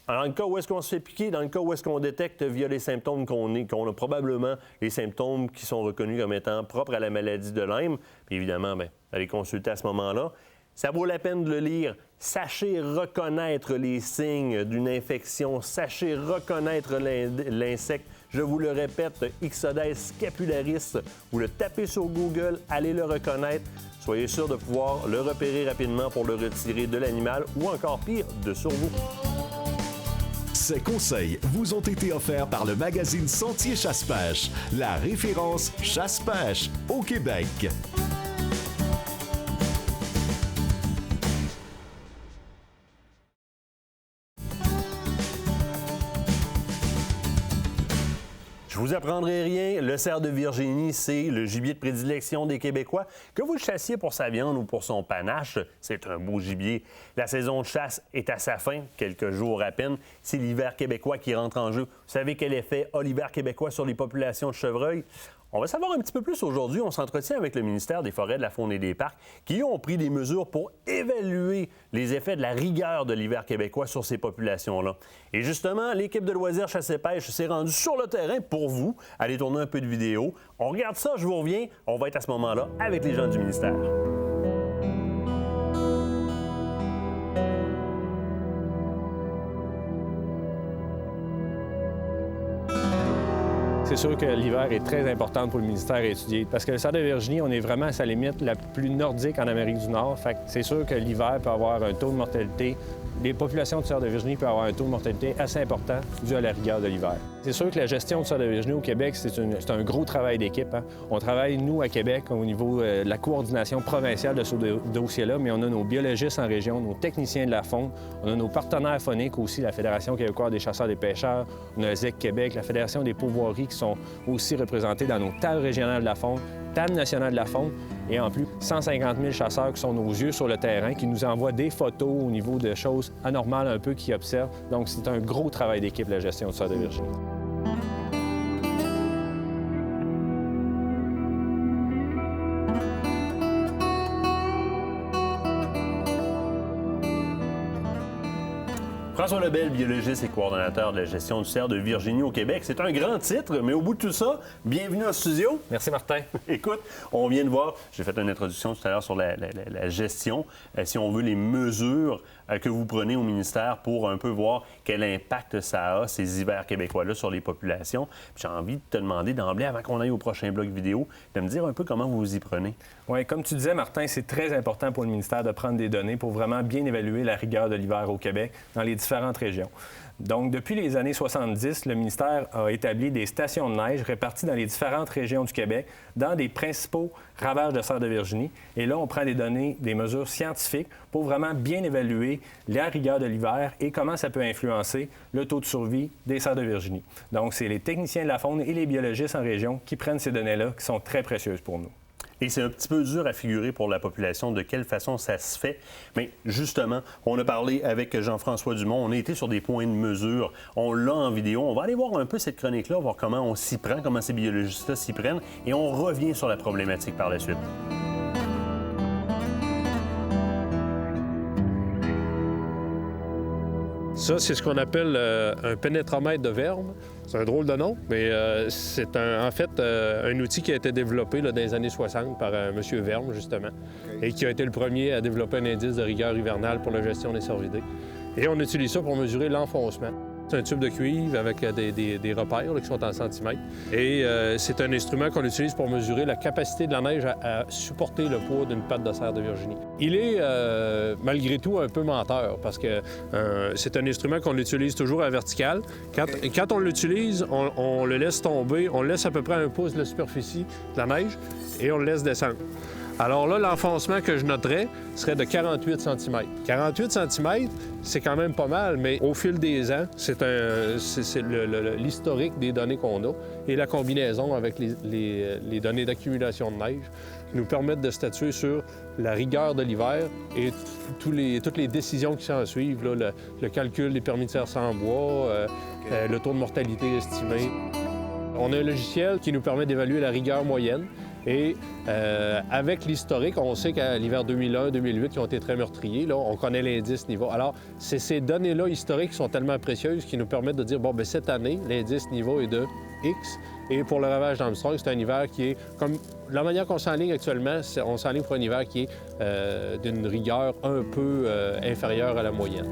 dans le cas où est-ce qu'on se fait piquer, dans le cas où est-ce qu'on détecte via les symptômes qu'on a probablement les symptômes qui sont reconnus comme étant propres à la maladie de Lyme. Puis évidemment, allez consulter à ce moment-là. Ça vaut la peine de le lire. Sachez reconnaître les signes d'une infection. Sachez reconnaître l'insecte. Je vous le répète, Ixodes scapularis. Vous le tapez sur Google, allez le reconnaître. Soyez sûr de pouvoir le repérer rapidement pour le retirer de l'animal ou encore pire, de sur vous. Ces conseils vous ont été offerts par le magazine Sentier Chasse-Pêche, la référence chasse-pêche au Québec. Je vous apprendrai rien, le cerf de Virginie, c'est le gibier de prédilection des Québécois. Que vous le chassiez pour sa viande ou pour son panache, c'est un beau gibier. La saison de chasse est à sa fin, quelques jours à peine. C'est l'hiver québécois qui rentre en jeu. Vous savez quel effet a l'hiver québécois sur les populations de chevreuils? On va savoir un petit peu plus aujourd'hui. On s'entretient avec le ministère des Forêts, de la Faune et des Parcs qui ont pris des mesures pour évaluer les effets de la rigueur de l'hiver québécois sur ces populations-là. Et justement, l'équipe de loisirs chasse et pêche s'est rendue sur le terrain pour vous. Allez tourner un peu de vidéo. On regarde ça, je vous reviens. On va être à ce moment-là avec les gens du ministère. C'est sûr que l'hiver est très important pour le ministère à étudier parce que le cerf de Virginie, on est vraiment à sa limite la plus nordique en Amérique du Nord. Fait que c'est sûr que l'hiver peut avoir un taux de mortalité. Les populations de cerf de Virginie peuvent avoir un taux de mortalité assez important dû à la rigueur de l'hiver. C'est sûr que la gestion du cerf de Virginie au Québec, c'est un gros travail d'équipe. Hein. On travaille, nous, à Québec, au niveau de la coordination provinciale de ce dossier-là, mais on a nos biologistes en région, nos techniciens de la faune, on a nos partenaires phoniques aussi, la Fédération québécoise des chasseurs et des pêcheurs, on a le ZEC Québec, la Fédération des pourvoiries qui sont aussi représentés dans nos tables régionales de la faune, table nationale de la faune, et en plus, 150 000 chasseurs qui sont nos yeux sur le terrain, qui nous envoient des photos au niveau de choses anormales un peu qu'ils observent. Donc, c'est un gros travail d'équipe, la gestion du cerf de Virginie. François Lebel, biologiste et coordonnateur de la gestion du cerf de Virginie au Québec. C'est un grand titre, mais au bout de tout ça, bienvenue en studio. Merci, Martin. Écoute, on vient de voir, j'ai fait une introduction tout à l'heure sur la gestion, si on veut, les mesures que vous prenez au ministère pour un peu voir quel impact ça a, ces hivers québécois-là, sur les populations. J'ai envie de te demander d'emblée, avant qu'on aille au prochain bloc vidéo, de me dire un peu comment vous vous y prenez. Oui, comme tu disais, Martin, c'est très important pour le ministère de prendre des données pour vraiment bien évaluer la rigueur de l'hiver au Québec dans les différentes régions. Donc, depuis les années 70, le ministère a établi des stations de neige réparties dans les différentes régions du Québec, dans des principaux ravages de cerf de Virginie. Et là, on prend des données, des mesures scientifiques pour vraiment bien évaluer la rigueur de l'hiver et comment ça peut influencer le taux de survie des cerfs de Virginie. Donc, c'est les techniciens de la faune et les biologistes en région qui prennent ces données-là, qui sont très précieuses pour nous. Et c'est un petit peu dur à figurer pour la population de quelle façon ça se fait. Mais justement, on a parlé avec Jean-François Dumont, on a été sur des points de mesure, on l'a en vidéo. On va aller voir un peu cette chronique-là, voir comment on s'y prend, comment ces biologistes-là s'y prennent, et on revient sur la problématique par la suite. Ça, c'est ce qu'on appelle un pénétromètre de verbe. C'est un drôle de nom, mais c'est en fait un outil qui a été développé là, dans les années 60 par M. Verme, justement, et qui a été le premier à développer un indice de rigueur hivernale pour la gestion des cervidés. Et on utilise ça pour mesurer l'enfoncement. C'est un tube de cuivre avec des repères là, qui sont en centimètres. Et c'est un instrument qu'on utilise pour mesurer la capacité de la neige à supporter le poids d'une patte de cerf de Virginie. Il est malgré tout un peu menteur parce que c'est un instrument qu'on utilise toujours à la verticale. Quand on l'utilise, on le laisse tomber, on laisse à peu près 1 pouce de la superficie de la neige et on le laisse descendre. Alors là, l'enfoncement que je noterais serait de 48 cm. 48 cm, c'est quand même pas mal, mais au fil des ans, c'est l'historique des données qu'on a et la combinaison avec les données d'accumulation de neige nous permettent de statuer sur la rigueur de l'hiver et toutes les décisions qui s'en suivent, là, le calcul des permis de serre sans bois, le taux de mortalité estimé. On a un logiciel qui nous permet d'évaluer la rigueur moyenne. Et avec l'historique, on sait qu'à l'hiver 2001-2008, qui ont été très meurtriers, là, on connaît l'indice niveau. Alors, c'est ces données-là historiques qui sont tellement précieuses qui nous permettent de dire, bon, bien cette année, l'indice niveau est de X, Et pour le ravage d'Armstrong, c'est un hiver qui est, comme la manière qu'on s'enligne actuellement, on s'enligne pour un hiver qui est d'une rigueur un peu inférieure à la moyenne.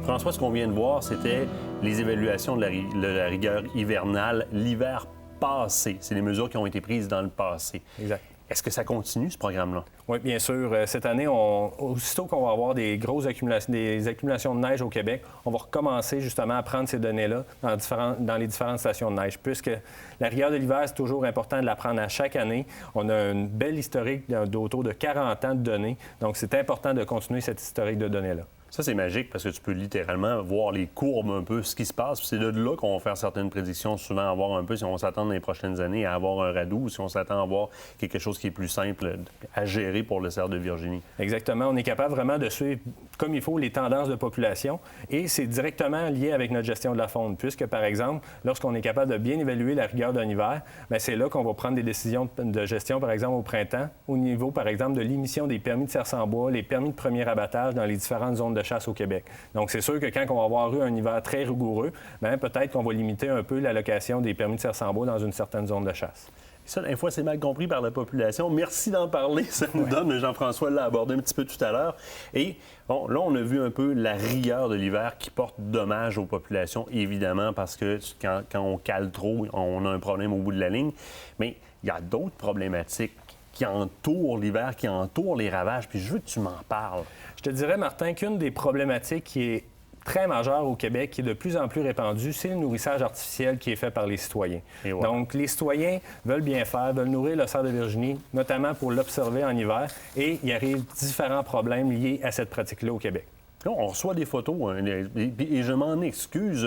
François, ce qu'on vient de voir, c'était les évaluations de la rigueur hivernale l'hiver passé. C'est les mesures qui ont été prises dans le passé. Exact. Est-ce que ça continue, ce programme-là? Oui, bien sûr. Cette année, aussitôt qu'on va avoir des grosses accumulations de neige au Québec, on va recommencer justement à prendre ces données-là dans les différentes stations de neige, puisque la rigueur de l'hiver, c'est toujours important de la prendre à chaque année. On a une belle historique d'autour de 40 ans de données, donc c'est important de continuer cette historique de données-là. Ça, c'est magique parce que tu peux littéralement voir les courbes un peu, ce qui se passe. C'est de là qu'on va faire certaines prédictions, souvent à voir un peu si on s'attend dans les prochaines années à avoir un radoux ou si on s'attend à avoir quelque chose qui est plus simple à gérer pour le cerf de Virginie. Exactement. On est capable vraiment de suivre comme il faut les tendances de population et c'est directement lié avec notre gestion de la faune, puisque, par exemple, lorsqu'on est capable de bien évaluer la rigueur d'un hiver, bien, c'est là qu'on va prendre des décisions de gestion, par exemple, au printemps, au niveau, par exemple, de l'émission des permis de cerf sans bois, les permis de premier abattage dans les différentes zones de chasse au Québec. Donc, c'est sûr que quand on va avoir eu un hiver très rigoureux, bien, peut-être qu'on va limiter un peu l'allocation des permis de cerf sans bois dans une certaine zone de chasse. Ça, des fois, c'est mal compris par la population. Merci d'en parler. Ça nous donne, Jean-François l'a abordé un petit peu tout à l'heure. Et bon, là, on a vu un peu la rigueur de l'hiver qui porte dommage aux populations, évidemment, parce que quand on cale trop, on a un problème au bout de la ligne. Mais il y a d'autres problématiques qui entourent l'hiver, qui entourent les ravages. Puis je veux que tu m'en parles. Je te dirais, Martin, qu'une des problématiques qui est très majeure au Québec, qui est de plus en plus répandue, c'est le nourrissage artificiel qui est fait par les citoyens. Voilà. Donc, les citoyens veulent bien faire, veulent nourrir le cerf de Virginie, notamment pour l'observer en hiver, et il arrive différents problèmes liés à cette pratique-là au Québec. Là, on reçoit des photos, hein, et je m'en excuse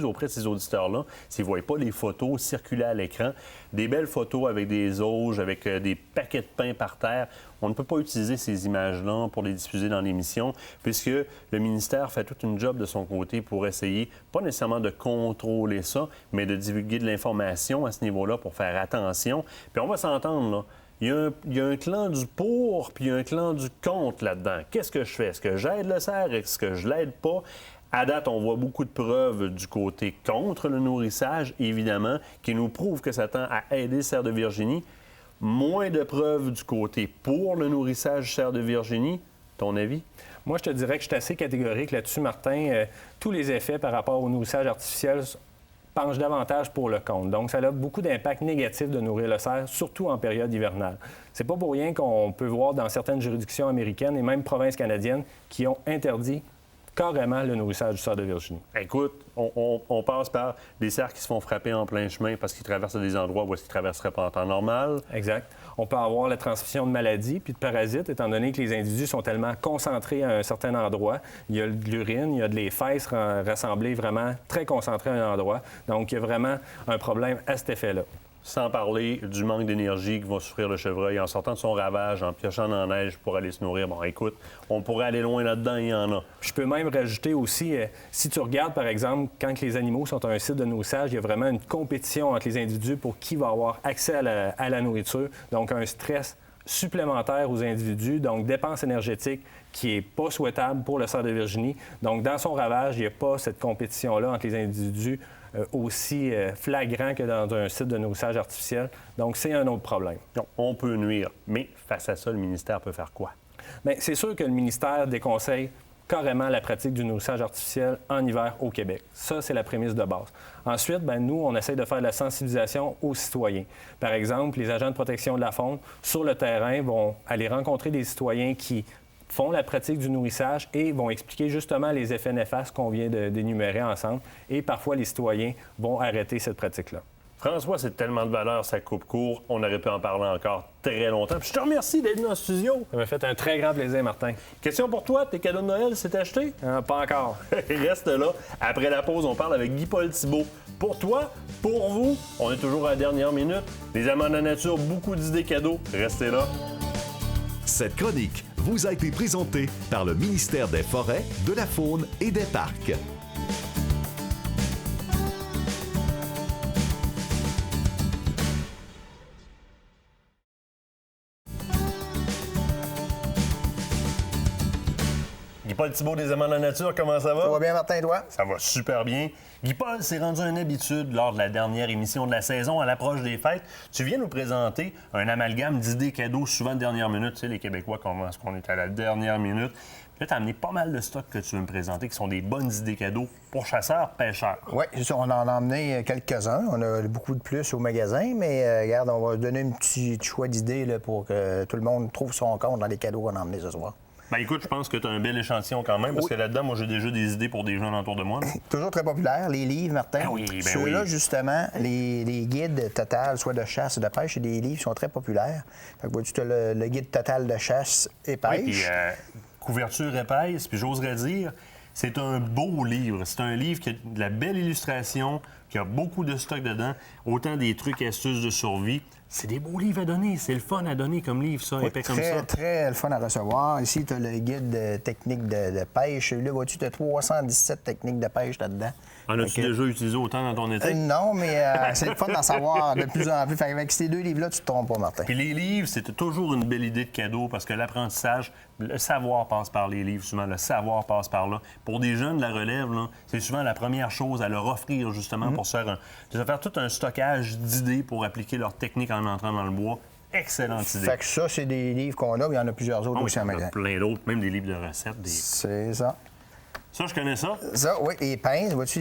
auprès de ces auditeurs-là s'ils ne voient pas les photos circuler à l'écran. Des belles photos avec des auges, avec des paquets de pain par terre. On ne peut pas utiliser ces images-là pour les diffuser dans l'émission, puisque le ministère fait toute une job de son côté pour essayer, pas nécessairement de contrôler ça, mais de divulguer de l'information à ce niveau-là pour faire attention. Puis on va s'entendre, là. Il y a un clan du pour, puis il y a un clan du contre là-dedans. Qu'est-ce que je fais? Est-ce que j'aide le cerf? Est-ce que je l'aide pas? À date, on voit beaucoup de preuves du côté contre le nourrissage, évidemment, qui nous prouvent que ça tend à aider le cerf de Virginie. Moins de preuves du côté pour le nourrissage du cerf de Virginie. Ton avis? Moi, je te dirais que je suis assez catégorique là-dessus, Martin. Tous les effets par rapport au nourrissage artificiel penche davantage pour le contre. Donc, ça a beaucoup d'impact négatif de nourrir le cerf, surtout en période hivernale. C'est pas pour rien qu'on peut voir dans certaines juridictions américaines et même provinces canadiennes qui ont interdit carrément le nourrissage du cerf de Virginie. Écoute, on passe par des cerfs qui se font frapper en plein chemin parce qu'ils traversent des endroits où ils ne traverseraient pas en temps normal. Exact. On peut avoir la transmission de maladies puis de parasites, étant donné que les individus sont tellement concentrés à un certain endroit. Il y a de l'urine, il y a de les fesses rassemblées vraiment très concentrées à un endroit. Donc, il y a vraiment un problème à cet effet-là. Sans parler du manque d'énergie que va souffrir le chevreuil en sortant de son ravage, en piochant dans la neige pour aller se nourrir. Bon, écoute, on pourrait aller loin là-dedans, il y en a. Je peux même rajouter aussi, si tu regardes, par exemple, quand les animaux sont à un site de nourrissage, il y a vraiment une compétition entre les individus pour qui va avoir accès à la nourriture. Donc, un stress supplémentaire aux individus, donc dépense énergétique qui n'est pas souhaitable pour le cerf de Virginie. Donc, dans son ravage, il n'y a pas cette compétition-là entre les individus aussi flagrant que dans un site de nourrissage artificiel. Donc, c'est un autre problème. Donc, on peut nuire, mais face à ça, le ministère peut faire quoi? Bien, c'est sûr que le ministère déconseille carrément la pratique du nourrissage artificiel en hiver au Québec. Ça, c'est la prémisse de base. Ensuite, bien, nous, on essaie de faire de la sensibilisation aux citoyens. Par exemple, les agents de protection de la faune, sur le terrain, vont aller rencontrer des citoyens qui font la pratique du nourrissage et vont expliquer justement les effets néfastes qu'on vient d'énumérer ensemble. Et parfois, les citoyens vont arrêter cette pratique-là. François, c'est tellement de valeur, ça coupe court. On aurait pu en parler encore très longtemps. Puis je te remercie d'être venu en studio. Ça m'a fait un très grand plaisir, Martin. Question pour toi, tes cadeaux de Noël, c'est acheté? Pas encore. Reste là. Après la pause, on parle avec Guy-Paul Thibault. Pour toi, pour vous, on est toujours à la dernière minute. Les amants de la nature, beaucoup d'idées cadeaux. Restez là. Cette chronique vous a été présentée par le ministère des Forêts, de la Faune et des Parcs. Guy-Paul Thibault des Amants de la Nature, comment ça va? Ça va bien, Martin, toi? Ça va super bien. Guy-Paul, c'est rendu une habitude lors de la dernière émission de la saison, à l'approche des fêtes. Tu viens nous présenter un amalgame d'idées cadeaux, souvent de dernière minute. Tu sais, les Québécois commencent qu'on est à la dernière minute. Là, tu as amené pas mal de stocks que tu veux me présenter qui sont des bonnes idées cadeaux pour chasseurs, pêcheurs. Oui, c'est ça. On en a emmené quelques-uns. On a beaucoup de plus au magasin, mais regarde, on va donner un petit choix d'idées là, pour que tout le monde trouve son compte dans les cadeaux qu'on a emmenés ce soir. Ben écoute, je pense que tu as un bel échantillon quand même, parce que là-dedans, moi, j'ai déjà des idées pour des gens autour de moi. Toujours très populaire, les livres, Martin. Ben oui, ben Ceux-là, oui. justement, les guides total, soit de chasse ou de pêche, c'est des livres qui sont très populaires. Fait que vois-tu, tu as le guide total de chasse et pêche. Oui, puis couverture épaisse, puis j'oserais dire, c'est un beau livre. C'est un livre qui a de la belle illustration, qui a beaucoup de stock dedans, autant des trucs et astuces de survie. C'est des beaux livres à donner. C'est le fun à donner comme livre, ça, épais comme ça. Très le fun à recevoir. Ici, tu as le guide de technique de pêche. Là, vois-tu, tu as 317 techniques de pêche là-dedans. En as-tu déjà utilisé autant dans ton été? Non, mais c'est le fun d'en savoir de plus en plus. Fait avec ces deux livres-là, tu te trompes pas, Martin. Puis les livres, c'était toujours une belle idée de cadeau parce que l'apprentissage, le savoir passe par les livres, souvent. Le savoir passe par là. Pour des jeunes de la relève, là, c'est souvent la première chose à leur offrir, justement, pour se faire tout un stockage d'idées pour appliquer leur technique en entrant dans le bois. Excellente idée. Fait que ça, c'est des livres qu'on a, mais il y en a plusieurs autres aussi en magasin. Plein d'autres, même des livres de recettes. C'est ça. Ça, je connais ça. Ça, oui. Les pinces, vois-tu,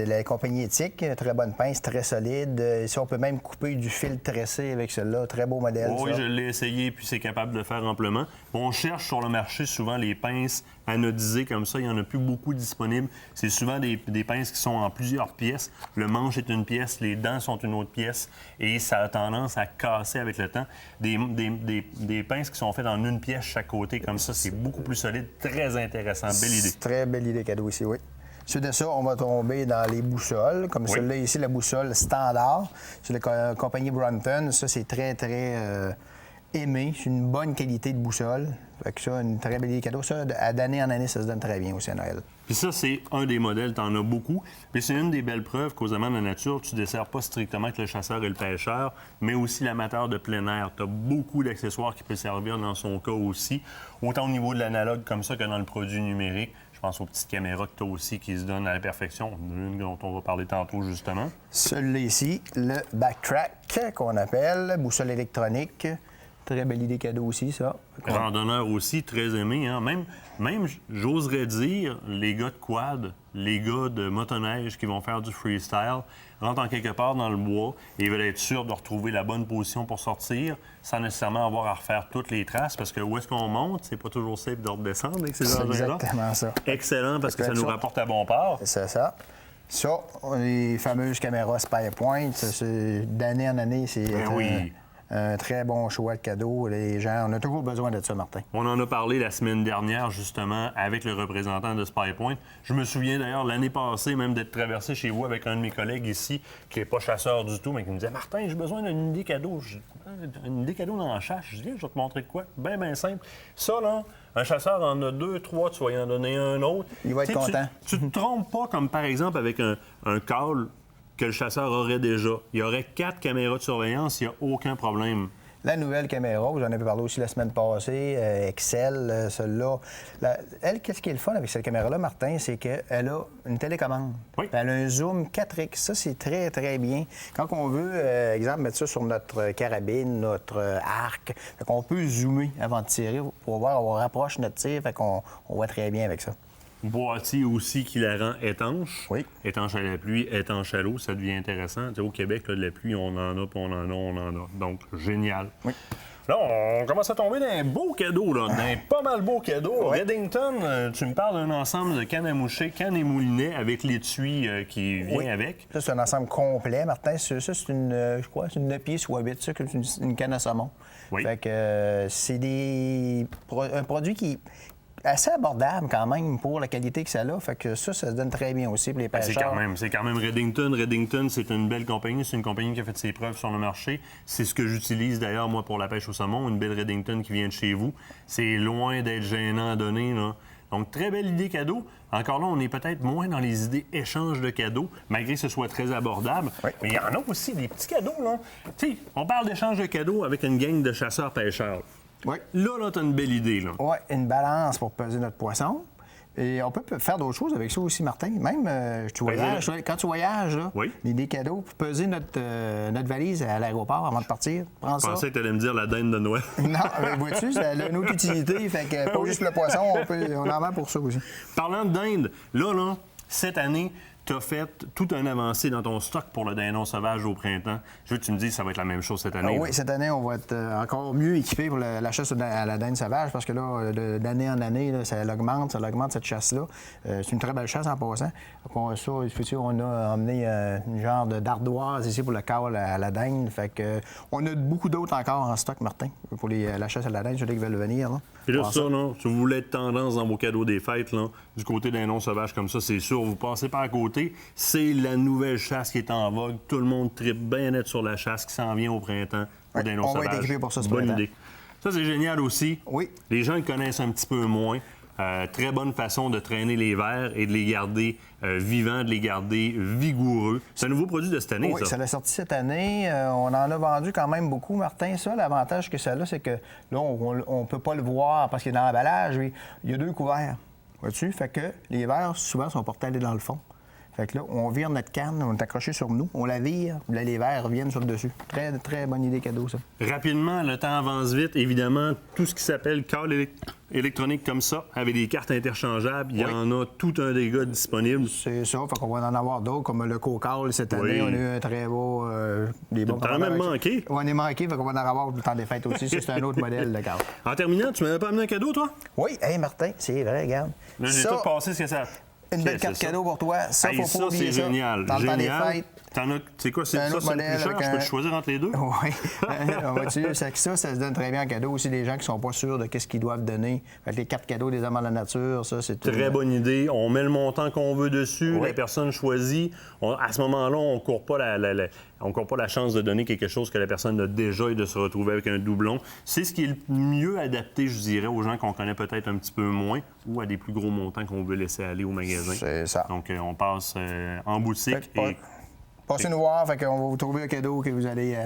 la compagnie éthique, très bonne pince, très solide. Ici, on peut même couper du fil tressé avec celle-là. Très beau modèle, Oui, ça. je l'ai essayé, puis c'est capable de le faire amplement. On cherche sur le marché souvent les pinces anodisées comme ça. Il n'y en a plus beaucoup disponibles. C'est souvent des pinces qui sont en plusieurs pièces. Le manche est une pièce, les dents sont une autre pièce, et ça a tendance à casser avec le temps. Des pinces qui sont faites en une pièce chaque côté, comme ça, c'est beaucoup plus solide, très intéressant. Belle idée. Très belle idée cadeau ici, oui. Suite de ça, on va tomber dans les boussoles, comme celle-là ici, la boussole standard. C'est la compagnie Brunton. Ça, c'est très, très aimé. C'est une bonne qualité de boussole. Fait que ça, une très belle idée cadeau. Ça, d'année en année, ça se donne très bien aussi à Noël. Puis ça, c'est un des modèles, t'en as beaucoup. Puis c'est une des belles preuves qu'aux Amants de la Nature, tu ne desserres pas strictement que le chasseur et le pêcheur, mais aussi l'amateur de plein air. Tu as beaucoup d'accessoires qui peuvent servir dans son cas aussi, autant au niveau de l'analogue comme ça que dans le produit numérique. Je pense aux petites caméras que tu as aussi qui se donnent à la perfection. Une dont on va parler tantôt, justement. Celui-là ici, le Backtrack, qu'on appelle, boussole électronique. Très belle idée cadeau aussi, ça. Randonneur aussi, très aimé. Hein? Même j'oserais dire, les gars de quad, les gars de motoneige qui vont faire du freestyle, rentrent en quelque part dans le bois et veulent être sûrs de retrouver la bonne position pour sortir sans nécessairement avoir à refaire toutes les traces parce que où est-ce qu'on monte, c'est pas toujours safe de redescendre avec ces engins-là. C'est exactement ça. Excellent parce que ça nous rapporte à bon port. C'est ça. Ça, les fameuses caméras SpyPoint, d'année en année, c'est un très bon choix de cadeau. Les gens, on a toujours besoin de ça, Martin. On en a parlé la semaine dernière, justement, avec le représentant de SpyPoint. Je me souviens d'ailleurs, l'année passée, même d'être traversé chez vous avec un de mes collègues ici, qui n'est pas chasseur du tout, mais qui me disait « Martin, j'ai besoin d'une idée cadeau. Une idée cadeau dans la chasse. » Je dis « Je vais te montrer de quoi. » Bien simple. Ça, là, un chasseur en a 2, 3, tu vas y en donner un autre. Il va être content. Tu te trompes pas, comme par exemple avec un call que le chasseur aurait déjà. Il y aurait 4 caméras de surveillance, il n'y a aucun problème. La nouvelle caméra, vous en avez parlé aussi la semaine passée, Excel, celle-là. Elle, qu'est-ce qui est le fun avec cette caméra-là, Martin, c'est qu'elle a une télécommande. Oui. Elle a un zoom 4X. Ça, c'est très, très bien. Quand on veut, exemple, mettre ça sur notre carabine, notre arc, fait qu'on peut zoomer avant de tirer pour voir, on rapproche notre tir, fait qu'on voit très bien avec ça. Boîtier aussi qui la rend étanche. Oui. Étanche à la pluie, étanche à l'eau, ça devient intéressant. Tu sais, au Québec, là, de la pluie, on en a, puis on en a. Donc, génial. Oui. Là, on commence à tomber dans un beau cadeau, là, dans un pas mal beau cadeau. Oui. Redington, tu me parles d'un ensemble de cannes à moucher, cannes et moulinets avec l'étui qui vient avec. Ça, c'est un ensemble complet, Martin. Ça, c'est une, je crois, c'est une 9 pieds ou 8, ça, comme une canne à saumon. Oui. Fait que c'est un produit qui assez abordable quand même pour la qualité que ça a. Fait que ça se donne très bien aussi pour les pêcheurs. C'est quand même Redington. Redington, c'est une belle compagnie. C'est une compagnie qui a fait ses preuves sur le marché. C'est ce que j'utilise d'ailleurs, moi, pour la pêche au saumon. Une belle Redington qui vient de chez vous. C'est loin d'être gênant à donner, là. Donc, très belle idée cadeau. Encore là, on est peut-être moins dans les idées échanges de cadeaux, malgré que ce soit très abordable. Oui. Mais il y en a aussi des petits cadeaux, là. Tu sais, on parle d'échange de cadeaux avec une gang de chasseurs-pêcheurs. Oui. Là, tu as une belle idée, là. Oui, une balance pour peser notre poisson. Et on peut faire d'autres choses avec ça aussi, Martin. Même quand tu voyages, là, des cadeaux pour peser notre valise à l'aéroport avant de partir. Prends ça. Je pensais que tu allais me dire la dinde de Noël. Non, vois-tu, ça a une autre utilité. Fait que pas juste le poisson, on en vend pour ça aussi. Parlant de dinde, là, cette année, tu as fait tout un avancé dans ton stock pour le dindon sauvage au printemps. Je veux que tu me dises que ça va être la même chose cette année. Oui, cette année, on va être encore mieux équipé pour la chasse à la dinde sauvage parce que là, d'année en année, là, ça augmente cette chasse-là. C'est une très belle chasse en passant. On a emmené une genre d'ardoise ici pour le câble à la dinde. Fait que, on a beaucoup d'autres encore en stock, Martin, pour la chasse à la dinde, ceux qui veulent venir. Là. Et là, ça, non, si vous voulez être tendance dans vos cadeaux des fêtes, là, du côté dindon sauvage comme ça, c'est sûr, vous passez pas à côté. C'est la nouvelle chasse qui est en vogue. Tout le monde tripe bien net sur la chasse qui s'en vient au printemps. Oui, on va être équipé pour ça, ce bonne printemps. idée. Ça, c'est génial aussi. Oui. Les gens le connaissent un petit peu moins. Très bonne façon de traîner les vers et de les garder vivants, de les garder vigoureux. C'est un nouveau produit de cette année, ça? Oui, ça l'a sorti cette année. On en a vendu quand même beaucoup, Martin. Ça, l'avantage que ça a, c'est que là, on ne peut pas le voir parce qu'il est dans l'emballage. Il y a 2 couverts. Vois-tu? Fait que les vers, souvent, sont portés à aller dans le fond. Fait que là, on vire notre canne, on est accroché sur nous, on la vire, là, les verres reviennent sur le dessus. Très, très bonne idée cadeau, ça. Rapidement, le temps avance vite. Évidemment, tout ce qui s'appelle câble électronique comme ça, avec des cartes interchangeables, il y en a tout un dégât disponible. C'est ça, fait qu'on va en avoir d'autres, comme le Cocal cette année, on a eu un très beau... des bons t'en as même manqué? On est manqué, fait qu'on va en avoir pour le temps des fêtes aussi. Ça, c'est un autre modèle de câble. En terminant, tu m'avais pas amené un cadeau, toi? Oui, hey Martin, c'est vrai, regarde. Là, j'ai tout passé ce que ça... Une belle carte cadeau pour toi. Ça, faut pas oublier ça. C'est génial. Dans le temps des fêtes. C'est quoi, c'est ça, c'est le plus cher? Je peux te choisir entre les deux? Oui. Ça se donne très bien en cadeau aussi des gens qui ne sont pas sûrs de ce qu'ils doivent donner. Fait que les cartes cadeaux des Amants de la nature, ça, c'est très bonne idée. On met le montant qu'on veut dessus, la personne choisit. À ce moment-là, on ne court pas la chance de donner quelque chose que la personne a déjà et de se retrouver avec un doublon. C'est ce qui est le mieux adapté, je dirais, aux gens qu'on connaît peut-être un petit peu moins ou à des plus gros montants qu'on veut laisser aller au magasin. C'est ça. Donc, on passe en boutique et... Passez nous voir, fait qu'on va vous trouver un cadeau que vous allez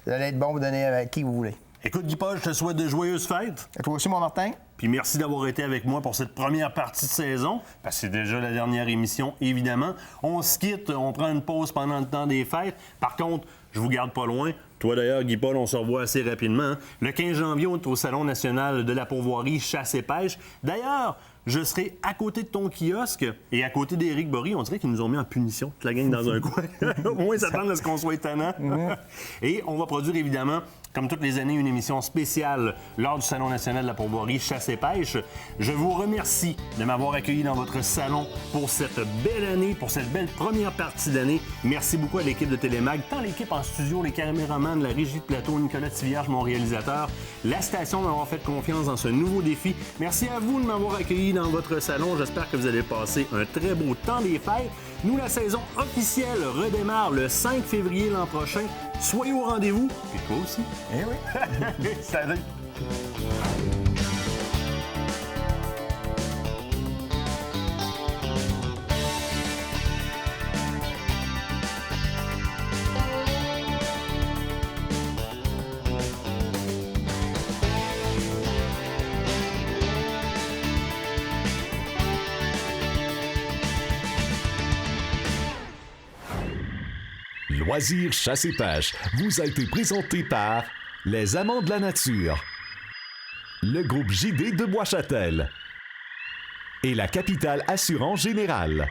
être bon pour donner avec qui vous voulez. Écoute, Guy Paul, je te souhaite de joyeuses fêtes. Et toi aussi, mon Martin. Puis merci d'avoir été avec moi pour cette première partie de saison, parce que c'est déjà la dernière émission, évidemment. On se quitte, on prend une pause pendant le temps des fêtes. Par contre, je vous garde pas loin. Toi, d'ailleurs, Guy Paul, on se revoit assez rapidement. Hein? Le 15 janvier, on est au Salon national de la pourvoirie, chasse et pêche. D'ailleurs, je serai à côté de ton kiosque et à côté d'Éric Bory. On dirait qu'ils nous ont mis en punition, toute la gang dans un coin. Au moins, s'attendre à ce qu'on soit étonnant. Et on va produire, évidemment, comme toutes les années, une émission spéciale lors du Salon national de la pourvoirie chasse et pêche. Je vous remercie de m'avoir accueilli dans votre salon pour cette belle année, pour cette belle première partie d'année. Merci beaucoup à l'équipe de Télémag, tant l'équipe en studio, les caméramans de la régie de plateau, Nicolas Tivierge, mon réalisateur, la station de m'avoir fait confiance dans ce nouveau défi. Merci à vous de m'avoir accueilli dans votre salon. J'espère que vous allez passer un très beau temps des fêtes. Nous, la saison officielle redémarre le 5 février l'an prochain. Soyez au rendez-vous. Et toi aussi. Eh oui. Salut. Loisirs chasse et pêche vous a été présenté par les Amants de la nature, le groupe JD de Bois-Châtel et la Capitale Assurance Générale.